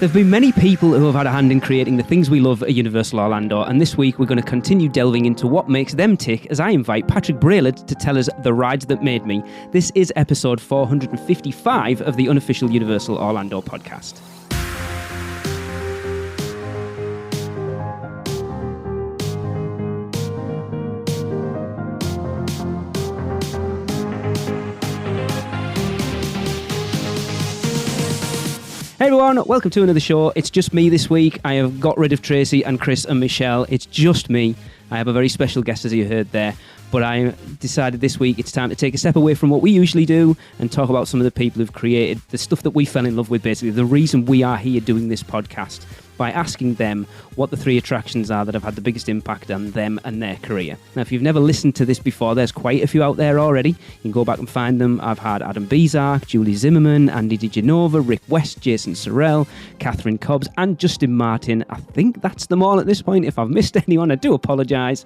There have been many people who have had a hand in creating the things we love at Universal Orlando, and this week we're going to continue delving into what makes them tick as I invite Patrick Braillard to tell us the rides that made me. This is episode 455 of the Unofficial Universal Orlando podcast. Hey everyone, welcome to another show. It's just me this week. I have got rid of Tracy and Chris and Michelle. It's just me. I have a very special guest, as you heard there. But I decided this week it's time to take a step away from what we usually do and talk about some of the people who've created the stuff that we fell in love with, basically. The reason we are here doing this podcast, by asking them what the 3 attractions are that have had the biggest impact on them and their career. Now, if you've never listened to this before, there's quite a few out there already. You can go back and find them. I've had Adam Bezark, Julie Zimmerman, Andy DiGenova, Rick West, Jason Sorrell, Catherine Cobbs, and Justin Martin. I think that's them all at this point. If I've missed anyone, I do apologise.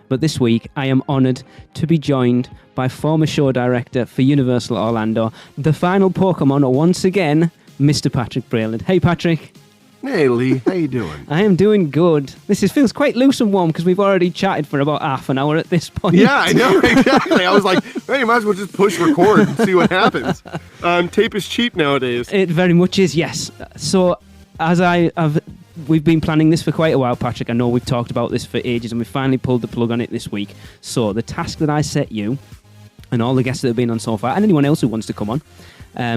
But this week, I am honoured to be joined by former show director for Universal Orlando, the final Pokemon once again, Mr. Patrick Braillard. Hey, Patrick. Hey, Lee. How you doing? I am doing good. This feels quite loose and warm because we've already chatted for about half an hour at this point. Yeah, I know. Exactly. I was like, hey, you might as well just push record and see what happens. Tape is cheap nowadays. It very much is, yes. So, we've been planning this for quite a while, Patrick. I know we've talked about this for ages and we finally pulled the plug on it this week. So, the task that I set you and all the guests that have been on so far, and anyone else who wants to come on,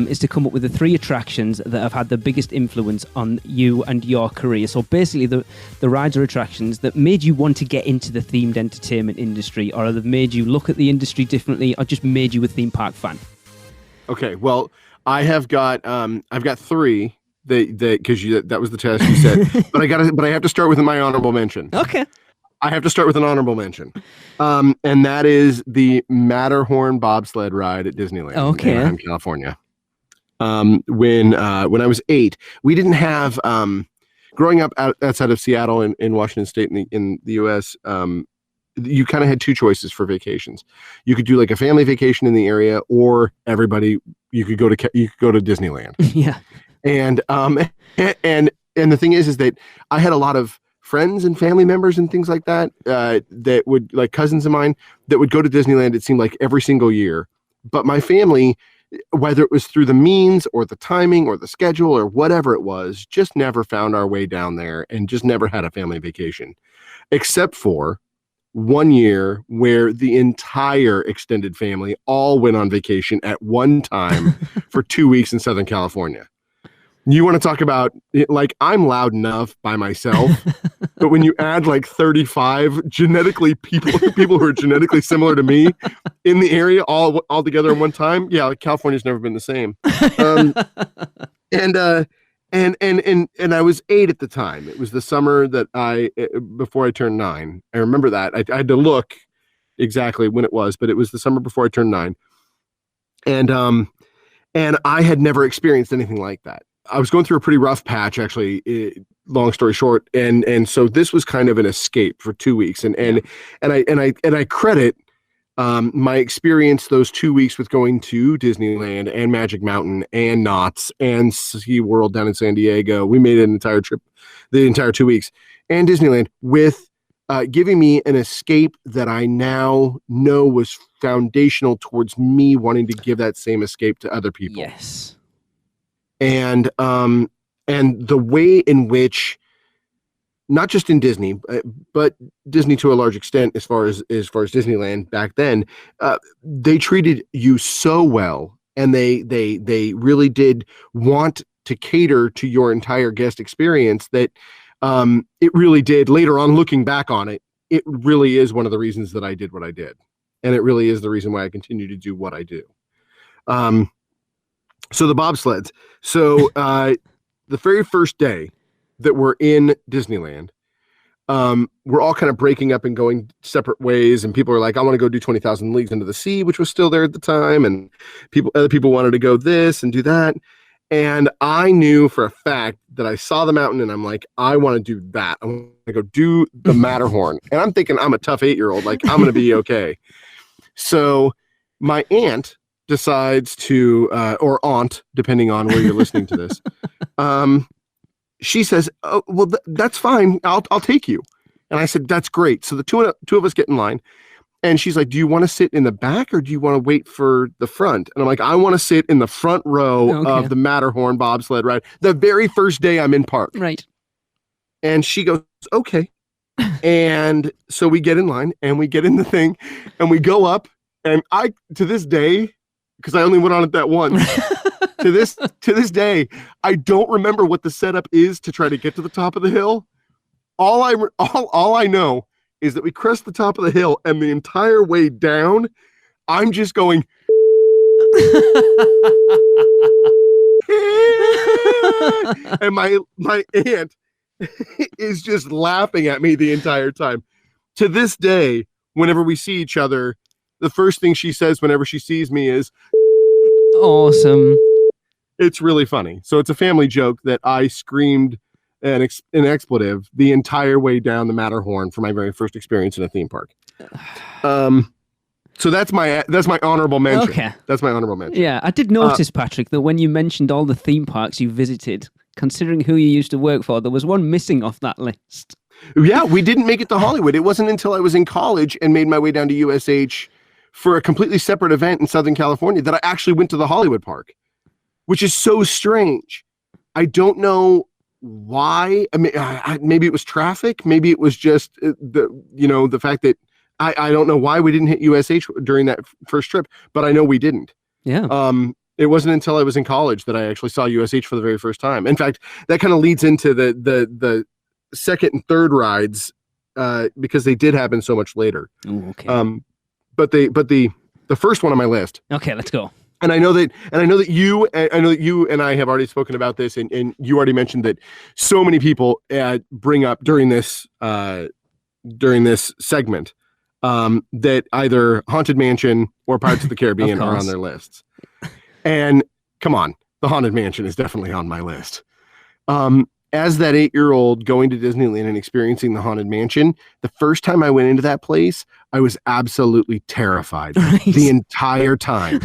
is to come up with the 3 attractions that have had the biggest influence on you and your career. So basically the rides or attractions that made you want to get into the themed entertainment industry, or have made you look at the industry differently, or just made you a theme park fan. Okay, well, I've got 3 because that was the task you said. but I have to start with my honorable mention. Okay. I have to start with an honorable mention. And that is the Matterhorn Bobsled ride at Disneyland in Anaheim, California. When I was 8, we didn't have, growing up outside of Seattle in Washington State in the U.S., you kind of had 2 choices for vacations. You could do like a family vacation in the area, or you could go to Disneyland. Yeah. And the thing is that I had a lot of friends and family members and things like that, that would, like cousins of mine, that would go to Disneyland, it seemed like every single year. But my family, whether it was through the means or the timing or the schedule or whatever it was, just never found our way down there and just never had a family vacation, except for one year where the entire extended family all went on vacation at one time for 2 weeks in Southern California. You want to talk about, like, I'm loud enough by myself, but when you add like 35 people who are genetically similar to me in the area all together at one time, yeah, like California's never been the same. And I was 8 at the time. It was the summer before I turned 9. I remember that. I had to look exactly when it was, but it was the summer before I turned 9. And I had never experienced anything like that. I was going through a pretty rough patch, actually, long story short. And so this was kind of an escape for 2 weeks. And I credit my experience those 2 weeks with going to Disneyland and Magic Mountain and Knott's and SeaWorld down in San Diego. We made an entire trip, the entire 2 weeks, and Disneyland, with giving me an escape that I now know was foundational towards me wanting to give that same escape to other people. Yes. And the way in which, not just in Disney, but Disney to a large extent, as far as Disneyland back then, they treated you so well, and they really did want to cater to your entire guest experience that it really did. Later on, looking back on it, it really is one of the reasons that I did what I did, and it really is the reason why I continue to do what I do. So the bobsleds. So the very first day that we're in Disneyland, we're all kind of breaking up and going separate ways. And people are like, I want to go do 20,000 Leagues Under the Sea, which was still there at the time. And other people wanted to go this and do that. And I knew for a fact that I saw the mountain and I'm like, I want to do that. I want to go do the Matterhorn. And I'm thinking I'm a tough 8-year-old. Like, I'm going to be okay. So my aunt decides to, or aunt, depending on where you're listening to this, she says, "Oh, well, that's fine. I'll take you." And I said, "That's great." So the two of us get in line, and she's like, "Do you want to sit in the back or do you want to wait for the front?" And I'm like, "I want to sit in the front row of the Matterhorn bobsled ride, the very first day I'm in park." Right. And she goes, "Okay." And so we get in line and we get in the thing and we go up, and to this day, because I only went on it that once, to this day, I don't remember what the setup is to try to get to the top of the hill. All I know is that we crest the top of the hill, and the entire way down, I'm just going, and my aunt is just laughing at me the entire time. To this day, whenever we see each other, the first thing she says whenever she sees me is, "Awesome." It's really funny. So it's a family joke that I screamed an expletive the entire way down the Matterhorn for my very first experience in a theme park. So that's my honorable mention. Okay. That's my honorable mention. Yeah, I did notice, Patrick, that when you mentioned all the theme parks you visited, considering who you used to work for, there was one missing off that list. Yeah, we didn't make it to Hollywood. It wasn't until I was in college and made my way down to USH for a completely separate event in Southern California that I actually went to the Hollywood park, which is so strange. I don't know why. I mean, maybe it was traffic. Maybe it was just the fact that I don't know why we didn't hit USH during that first trip, but I know we didn't. Yeah. It wasn't until I was in college that I actually saw USH for the very first time. In fact, that kind of leads into the second and third rides because they did happen so much later. Ooh, okay. But the first one on my list. Okay, let's go. And I know that you and I have already spoken about this, and you already mentioned that so many people bring up during this segment that either Haunted Mansion or Pirates of the Caribbean are on their lists. And come on, the Haunted Mansion is definitely on my list. As that 8-year-old going to Disneyland and experiencing the Haunted Mansion, the first time I went into that place, I was absolutely terrified the entire time.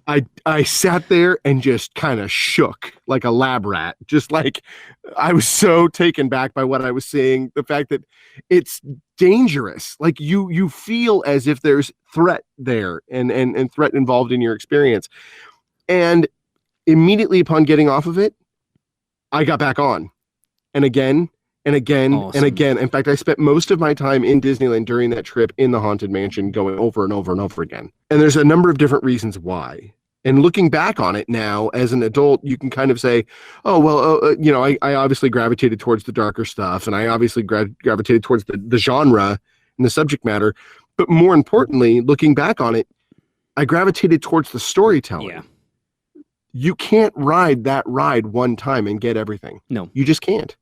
I sat there and just kind of shook like a lab rat. Just like I was so taken back by what I was seeing. The fact that it's dangerous. Like you feel as if there's threat there and threat involved in your experience. And immediately upon getting off of it, I got back on, and again and again and again. In fact, I spent most of my time in Disneyland during that trip in the Haunted Mansion going over and over and over again. And there's a number of different reasons why. And looking back on it now as an adult, you can kind of say, oh, well, I obviously gravitated towards the darker stuff, and I obviously gravitated towards the genre and the subject matter. But more importantly, looking back on it, I gravitated towards the storytelling. Yeah. You can't ride that ride one time and get everything. No, you just can't.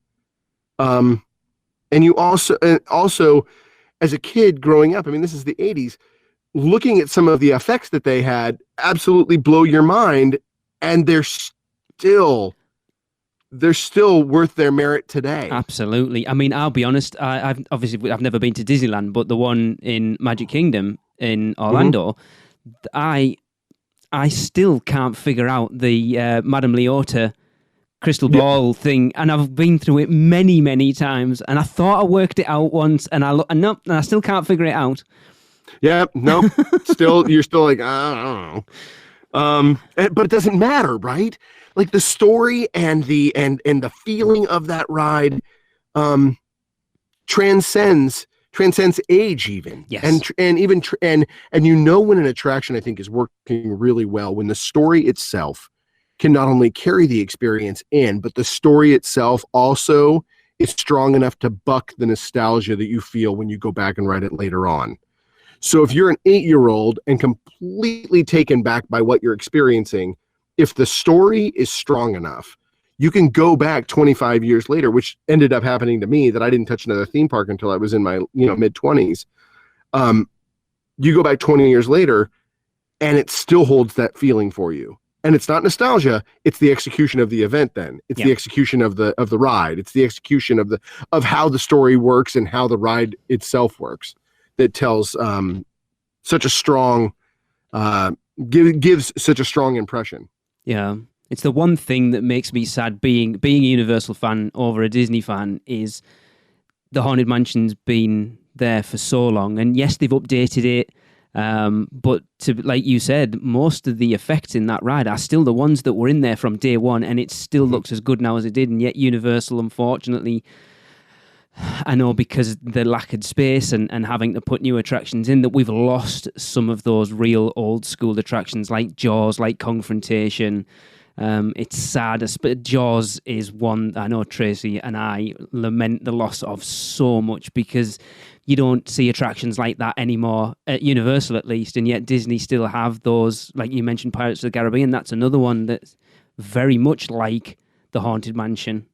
And you also as a kid growing up, I mean, this is the 80s, looking at some of the effects that they had absolutely blow your mind. And they're still worth their merit today. Absolutely. I mean, I'll be honest. I've never been to Disneyland, but the one in Magic Kingdom in Orlando, I still can't figure out the Madame Leota crystal ball thing, and I've been through it many, many times, and I thought I worked it out once, and I still can't figure it out. Yeah, no, you're still like, I don't know. But it doesn't matter, right? Like the story and the feeling of that ride transcends age even. Yes. And even when an attraction I think is working really well when the story itself can not only carry the experience in, but the story itself also is strong enough to buck the nostalgia that you feel when you go back and ride it later on. So if you're an 8-year-old and completely taken back by what you're experiencing, if the story is strong enough, you can go back 25 years later, which ended up happening to me, that I didn't touch another theme park until I was in my mid-20s. You go back 20 years later, and it still holds that feeling for you. And it's not nostalgia; it's the execution of the event. Then it's the execution of the ride. It's the execution of how the story works and how the ride itself works that tells such a strong gives such a strong impression. Yeah. It's the one thing that makes me sad being a Universal fan over a Disney fan is the Haunted Mansion's been there for so long. And yes, they've updated it. But like you said, most of the effects in that ride are still the ones that were in there from day one, and it still looks as good now as it did. And yet Universal, unfortunately, I know because the lack of space and having to put new attractions in, that we've lost some of those real old school attractions like Jaws, like Confrontation. It's sad, but Jaws is one I know Tracy and I lament the loss of so much, because you don't see attractions like that anymore at Universal, at least, and yet Disney still have those. Like you mentioned, Pirates of the Caribbean, that's another one that's very much like the Haunted Mansion.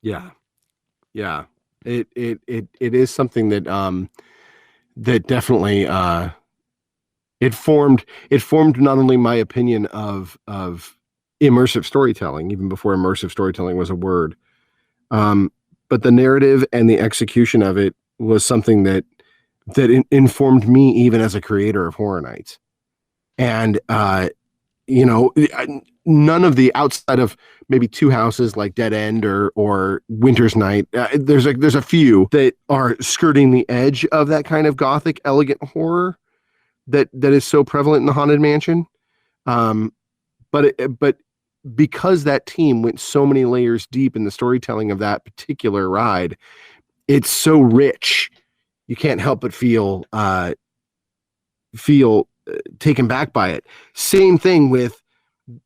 Yeah. It is something that that definitely it formed not only my opinion of immersive storytelling, even before immersive storytelling was a word, but the narrative and the execution of it was something that informed me even as a creator of Horror Nights. And none of the, outside of maybe two houses like Dead End or Winter's Night, there's a few that are skirting the edge of that kind of gothic elegant horror that is so prevalent in the Haunted Mansion. But because that team went so many layers deep in the storytelling of that particular ride, it's so rich. You can't help but feel taken back by it. Same thing with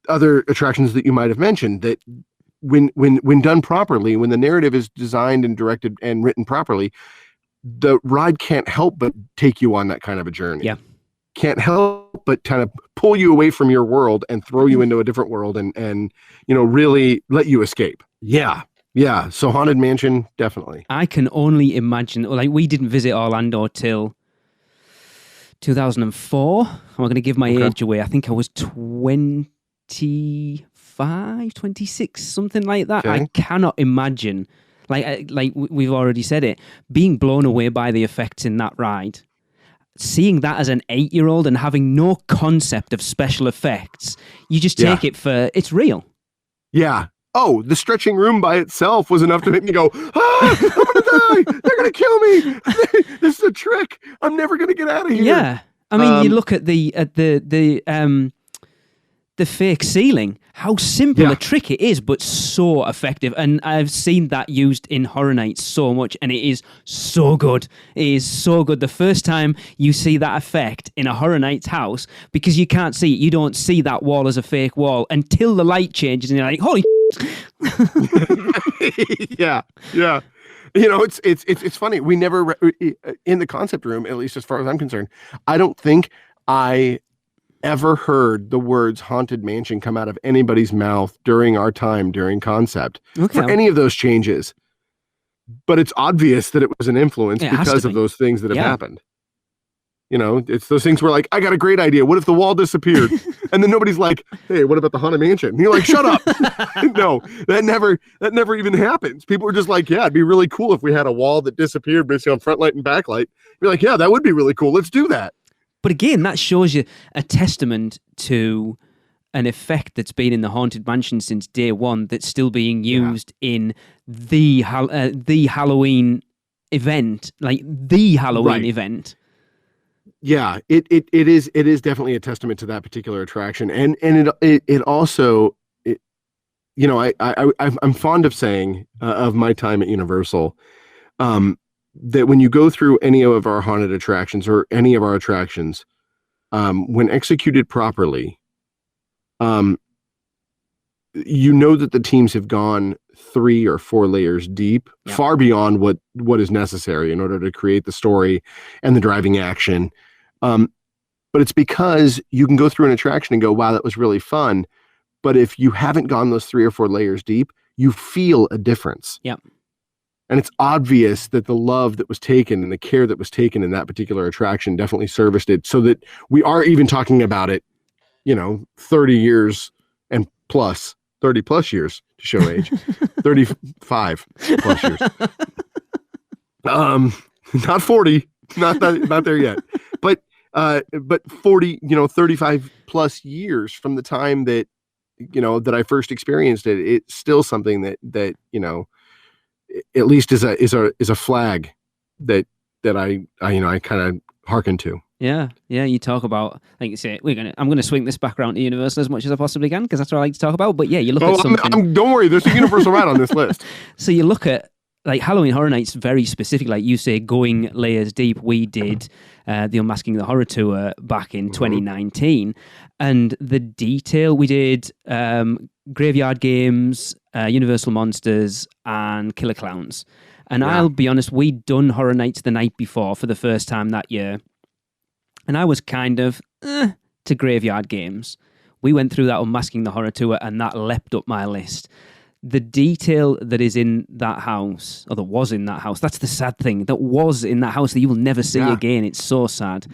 other attractions that you might have mentioned, that when done properly, when the narrative is designed and directed and written properly, the ride can't help but take you on that kind of a journey. Yeah. Can't help but kind of pull you away from your world and throw you into a different world and really let you escape. Yeah. So Haunted Mansion, definitely. I can only imagine, like, we didn't visit Orlando till 2004. I'm going to give my age away. I think I was 25, 26, something like that. Okay. I cannot imagine, like we've already said it, being blown away by the effects in that ride. Seeing that as an 8-year-old and having no concept of special effects, you just take it for it's real. Yeah. Oh, the stretching room by itself was enough to make me go, I'm going to die. They're going to kill me. This is a trick. I'm never going to get out of here. Yeah. I mean, you look at the fake ceiling, how simple a trick it is, but so effective. And I've seen that used in Horror Nights so much, and it is so good. It is so good. The first time you see that effect in a Horror Nights house, because you can't see it, you don't see that wall as a fake wall until the light changes, and you're like, holy yeah. It's funny. We never, in the concept room, at least as far as I'm concerned, I don't think I ever heard the words Haunted Mansion come out of anybody's mouth during our time during concept for any of those changes. But it's obvious that it was an influence because of those things that have happened. It's those things where, like, I got a great idea. What if the wall disappeared? And then nobody's like, hey, what about the Haunted Mansion? And you're like, shut up. No, that never even happens. People are just like, yeah, it'd be really cool if we had a wall that disappeared basically on front light and backlight. You're like, yeah, that would be really cool. Let's do that. But again, that shows you a testament to an effect that's been in the Haunted Mansion since day one, that's still being used in the Halloween event, like the Halloween event. Yeah, it is definitely a testament to that particular attraction, and it also, I'm fond of saying of my time at Universal, that when you go through any of our haunted attractions or any of our attractions, when executed properly, that the teams have gone 3 or 4 layers deep, far beyond what is necessary in order to create the story and the driving action. But it's because you can go through an attraction and go, wow, that was really fun. But if you haven't gone those 3 or 4 layers deep, you feel a difference. Yep. And it's obvious that the love that was taken and the care that was taken in that particular attraction definitely serviced it, so that we are even talking about it, 30 years and plus, 30 plus years to show age, 35 plus years. Not 40, not there yet, but 40, 35 plus years from the time that that I first experienced it, it's still something that at least is a flag that I kind of hearken to. Yeah. You talk about, like you say, I'm gonna swing this back around to Universal as much as I possibly can because that's what I like to talk about. But yeah, you look at something. Don't worry, there's a Universal ride on this list. So you look at like Halloween Horror Nights, very specific. Like you say, going layers deep. We did the Unmasking the Horror tour back in 2019, and the detail we did Graveyard Games, Universal Monsters, and Killer Clowns. And I'll be honest, we'd done Horror Nights the night before for the first time that year. And I was kind of to Graveyard Games. We went through that Unmasking the Horror tour, and that leapt up my list. The detail that is in that house, or that was in that house, that's the sad thing, that was in that house that you will never see again. It's so sad.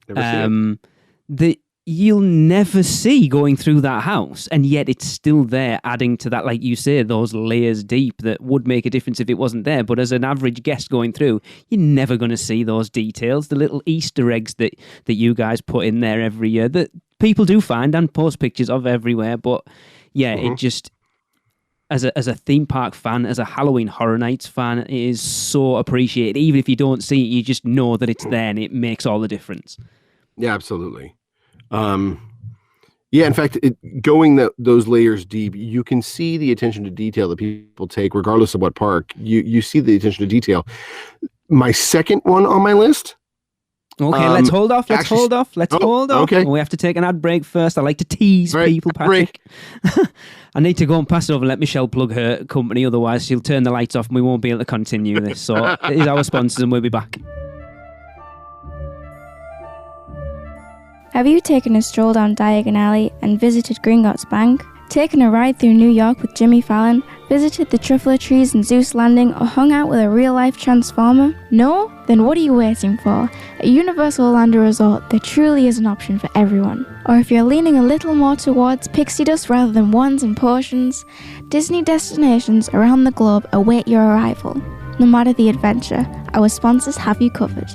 That you'll never see going through that house, and yet it's still there, adding to that, like you say, those layers deep that would make a difference if it wasn't there. But as an average guest going through, you're never going to see those details, the little Easter eggs that you guys put in there every year that people do find and post pictures of everywhere. But it just, as a theme park fan, as a Halloween Horror Nights fan, it is so appreciated. Even if you don't see it, you just know that it's there, and it makes all the difference. Yeah, absolutely. In fact, going those layers deep, you can see the attention to detail that people take, regardless of what park. You see the attention to detail. My second one on my list. Okay, let's hold off. Let's hold off. Okay. We have to take an ad break first. I like to tease people, Patrick. I need to go and pass it over and let Michelle plug her company, otherwise she'll turn the lights off and we won't be able to continue this. So here's our sponsors and we'll be back. Have you taken a stroll down Diagon Alley and visited Gringotts Bank? Taken a ride through New York with Jimmy Fallon? Visited the Truffler Trees in Zeus Landing or hung out with a real-life Transformer? No? Then what are you waiting for? At Universal Orlando Resort, there truly is an option for everyone. Or if you're leaning a little more towards pixie dust rather than wands and potions, Disney destinations around the globe await your arrival. No matter the adventure, our sponsors have you covered.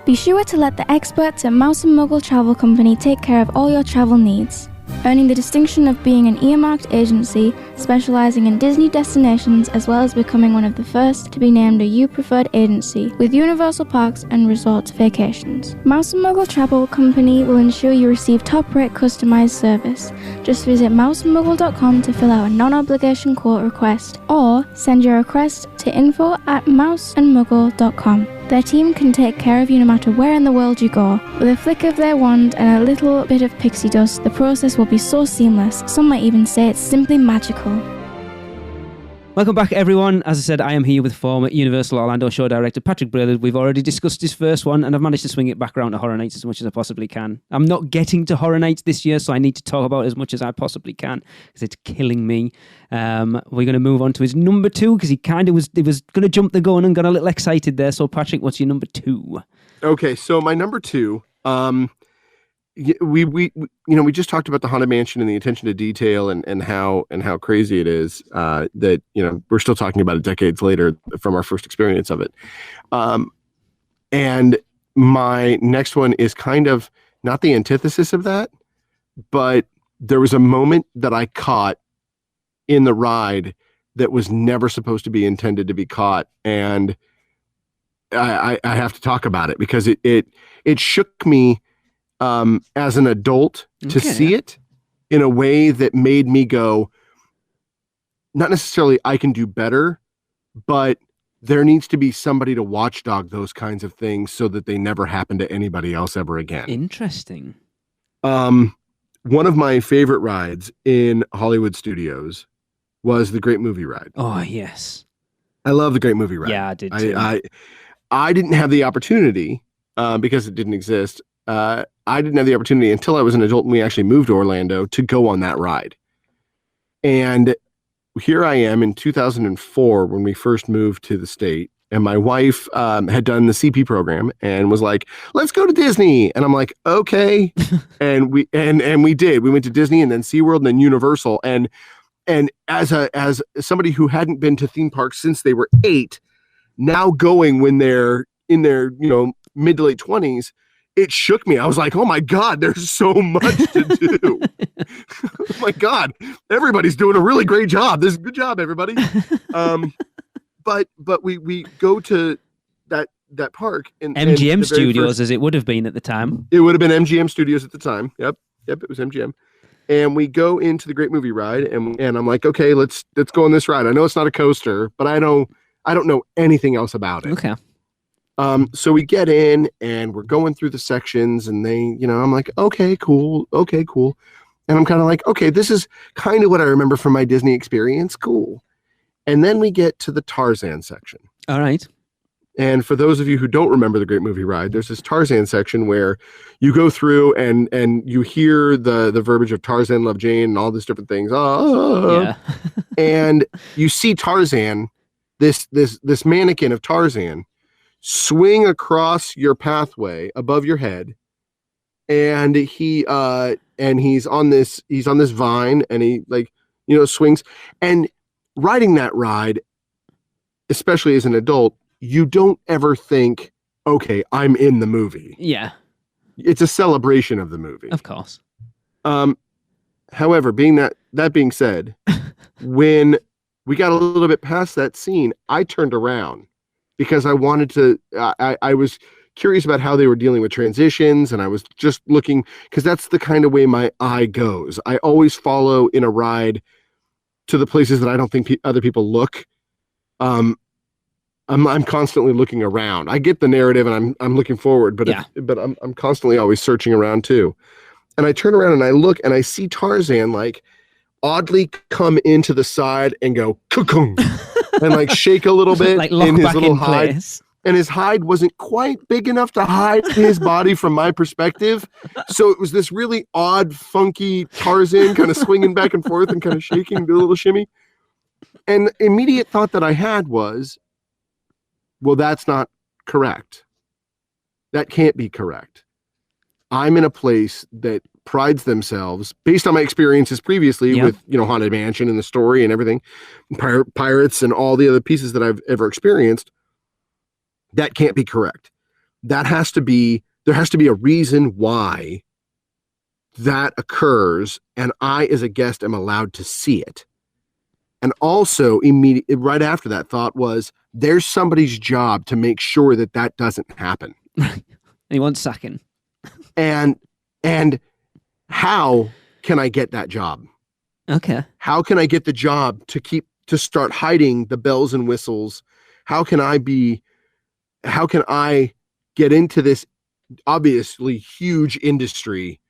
Be sure to let the experts at Mouse & Muggle Travel Company take care of all your travel needs. Earning the distinction of being an earmarked agency specializing in Disney destinations, as well as becoming one of the first to be named a U Preferred agency with Universal Parks and Resorts Vacations. Mouse & Muggle Travel Company will ensure you receive top-rate customized service. Just visit mouseandmuggle.com to fill out a non-obligation quote request, or send your request to info@mouseandmuggle.com. Their team can take care of you no matter where in the world you go. With a flick of their wand and a little bit of pixie dust, the process will be so seamless, some might even say it's simply magical. Welcome back, everyone. As I said, I am here with former Universal Orlando show director Patrick Braillard. We've already discussed his first one, and I've managed to swing it back around to Horror Nights as much as I possibly can. I'm not getting to Horror Nights this year, so I need to talk about it as much as I possibly can, because it's killing me. We're going to move on to his number two, because he was going to jump the gun and got a little excited there. So, Patrick, what's your number two? Okay, so my number two, we just talked about the Haunted Mansion and the attention to detail and how crazy it is that we're still talking about it decades later from our first experience of it. And my next one is kind of not the antithesis of that, but there was a moment that I caught in the ride that was never supposed to be intended to be caught, and I have to talk about it because it shook me. As an adult to see it in a way that made me go, not necessarily I can do better, but there needs to be somebody to watchdog those kinds of things so that they never happen to anybody else ever again. Interesting. One of my favorite rides in Hollywood Studios was the Great Movie Ride. Oh, yes. I love the Great Movie Ride. Yeah, I did too. I didn't have the opportunity because it didn't exist. I didn't have the opportunity until I was an adult and we actually moved to Orlando to go on that ride. And here I am in 2004 when we first moved to the state, and my wife had done the CP program and was like, "Let's go to Disney." And I'm like, "Okay." and we did. We went to Disney and then SeaWorld and then Universal. And as somebody who hadn't been to theme parks since they were 8, now going when they're in their mid to late 20s, it shook me. I was like, oh my God, there's so much to do. Oh my God, everybody's doing a really great job. This is good job, everybody. But we go to that park in MGM Studios, as it would have been at the time. It would have been MGM Studios at the time. Yep, it was MGM. And we go into the Great Movie Ride, and I'm like, okay, let's go on this ride. I know it's not a coaster, but I don't know anything else about it. Okay. So we get in, and we're going through the sections, and I'm like, okay, cool. And I'm kind of like, okay, this is kind of what I remember from my Disney experience. Cool. And then we get to the Tarzan section. All right. And for those of you who don't remember the Great Movie Ride, there's this Tarzan section where you go through and you hear the verbiage of Tarzan loved Jane and all these different things. Yeah. And you see Tarzan, this mannequin of Tarzan, swing across your pathway above your head, and he's on this vine, and he swings. And riding that ride, especially as an adult, you don't ever think, okay, I'm in the movie. Yeah. It's a celebration of the movie. Of course. However, that being said, when we got a little bit past that scene, I turned around because I wanted to, I was curious about how they were dealing with transitions, and I was just looking, because that's the kind of way my eye goes. I always follow in a ride to the places that I don't think other people look. I'm constantly looking around. I get the narrative and I'm looking forward, but yeah. but I'm constantly always searching around too. And I turn around and I look and I see Tarzan like oddly come into the side and go cuckoo and like shake a little bit like in his little hide. Place. And his hide wasn't quite big enough to hide his body from my perspective. So it was this really odd, funky Tarzan kind of swinging back and forth and kind of shaking, do a little shimmy. And the immediate thought that I had was, well, that's not correct. That can't be correct. I'm in a place that prides themselves, based on my experiences previously with, Haunted Mansion and the story and everything, Pirates and all the other pieces that I've ever experienced. That can't be correct. There has to be a reason why that occurs, and I, as a guest, am allowed to see it. And also, right after that thought was, there's somebody's job to make sure that doesn't happen. He wants sacking. And how can I get that job? Okay. How can I get the job to start hiding the bells and whistles? How can I get into this obviously huge industry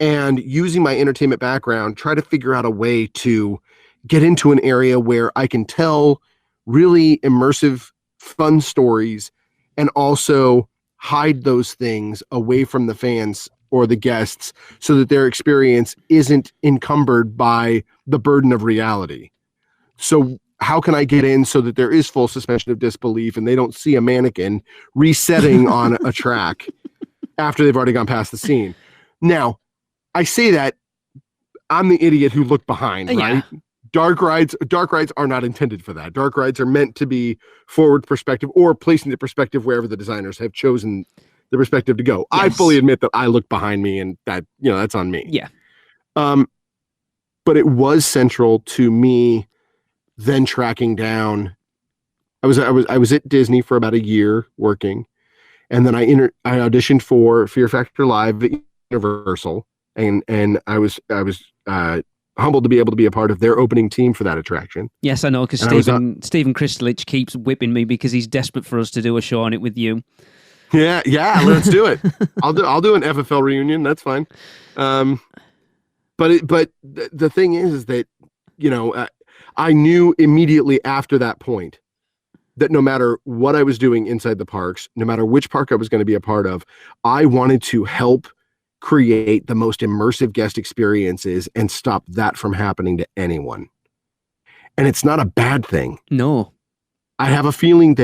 and, using my entertainment background, try to figure out a way to get into an area where I can tell really immersive, fun stories and also hide those things away from the fans or the guests so that their experience isn't encumbered by the burden of reality. So how can I get in so that there is full suspension of disbelief and they don't see a mannequin resetting on a track after they've already gone past the scene? Now, I say that I'm the idiot who looked behind, right? Yeah. Dark rides are not intended for that. Dark rides are meant to be forward perspective or placing the perspective wherever the designers have chosen the perspective to go. Yes. I fully admit that I look behind me and that, that's on me. Yeah. But it was central to me then tracking down. I was at Disney for about a year working, and then I auditioned for Fear Factor Live at Universal, and I was humbled to be able to be a part of their opening team for that attraction. Yes, I know, because Stephen Kristolich keeps whipping me because he's desperate for us to do a show on it with you. Yeah, let's do it. I'll do an FFL reunion. That's fine. But the thing is that, I knew immediately after that point that no matter what I was doing inside the parks, no matter which park I was going to be a part of, I wanted to help create the most immersive guest experiences and stop that from happening to anyone. And it's not a bad thing. No. I have a feeling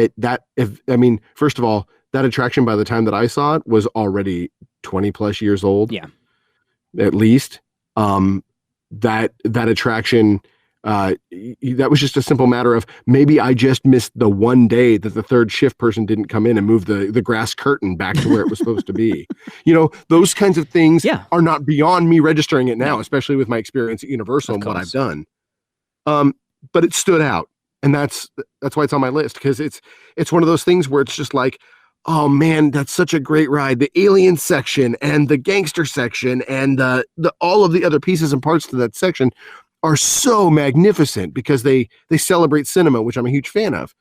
first of all, that attraction by the time that I saw it was already 20 plus years old. Yeah. At least. That attraction, That was just a simple matter of maybe I just missed the one day that the third shift person didn't come in and move the grass curtain back to where it was supposed to be. Those kinds of things are not beyond me registering it now, especially with my experience at Universal and what I've done. But it stood out, and that's why it's on my list, because it's one of those things where it's just like, oh man, that's such a great ride. The alien section and the gangster section and the all of the other pieces and parts to that section are so magnificent because they celebrate cinema, which I'm a huge fan of.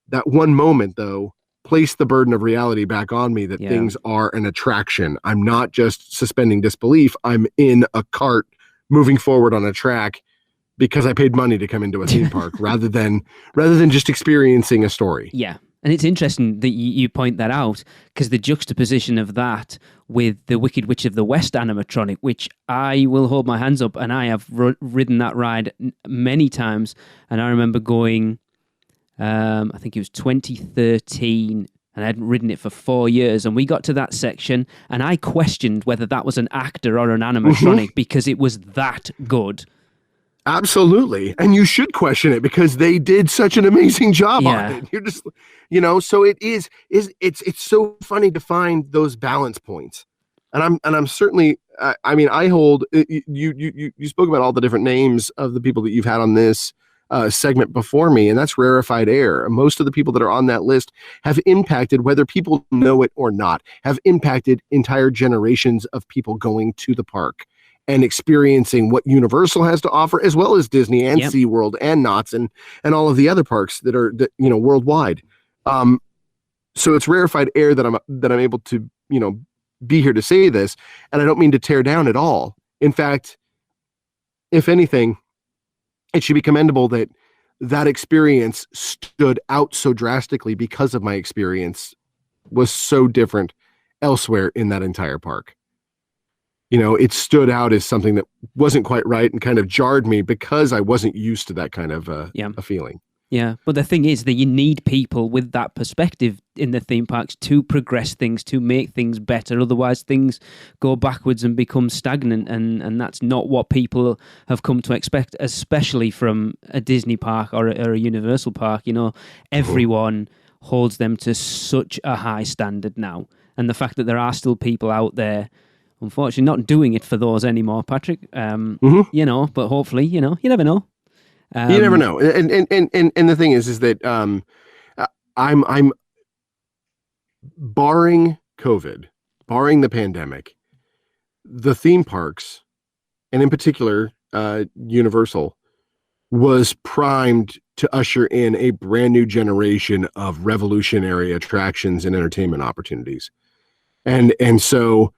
That one moment, though, placed the burden of reality back on me that things are an attraction. I'm not just suspending disbelief. I'm in a cart moving forward on a track because I paid money to come into a theme park rather than just experiencing a story. Yeah. And it's interesting that you point that out, because the juxtaposition of that with the Wicked Witch of the West animatronic, which I will hold my hands up, and I have ridden that ride many times. And I remember going, I think it was 2013, and I hadn't ridden it for 4 years. And we got to that section, and I questioned whether that was an actor or an animatronic because it was that good. Absolutely. And you should question it because they did such an amazing job on it. You're just, so it's so funny to find those balance points. And I'm certainly, I hold, you spoke about all the different names of the people that you've had on this segment before me, and that's rarefied air. Most of the people that are on that list have impacted, whether people know it or not, have impacted entire generations of people going to the park and experiencing what Universal has to offer, as well as Disney and SeaWorld and Knott's and all of the other parks that are worldwide. So it's rarefied air that I'm able to be here to say this, and I don't mean to tear down at all. In fact, if anything, it should be commendable that experience stood out so drastically because of my experience was so different elsewhere in that entire park. It stood out as something that wasn't quite right and kind of jarred me because I wasn't used to that kind of a feeling. Yeah, but the thing is that you need people with that perspective in the theme parks to progress things, to make things better. Otherwise, things go backwards and become stagnant, and that's not what people have come to expect, especially from a Disney park or a Universal park. Everyone holds them to such a high standard now. And the fact that there are still people out there, unfortunately, not doing it for those anymore, Patrick. But hopefully, you never know. You never know. And the thing is that I'm barring COVID, barring the pandemic, the theme parks, and in particular, Universal, was primed to usher in a brand new generation of revolutionary attractions and entertainment opportunities. And so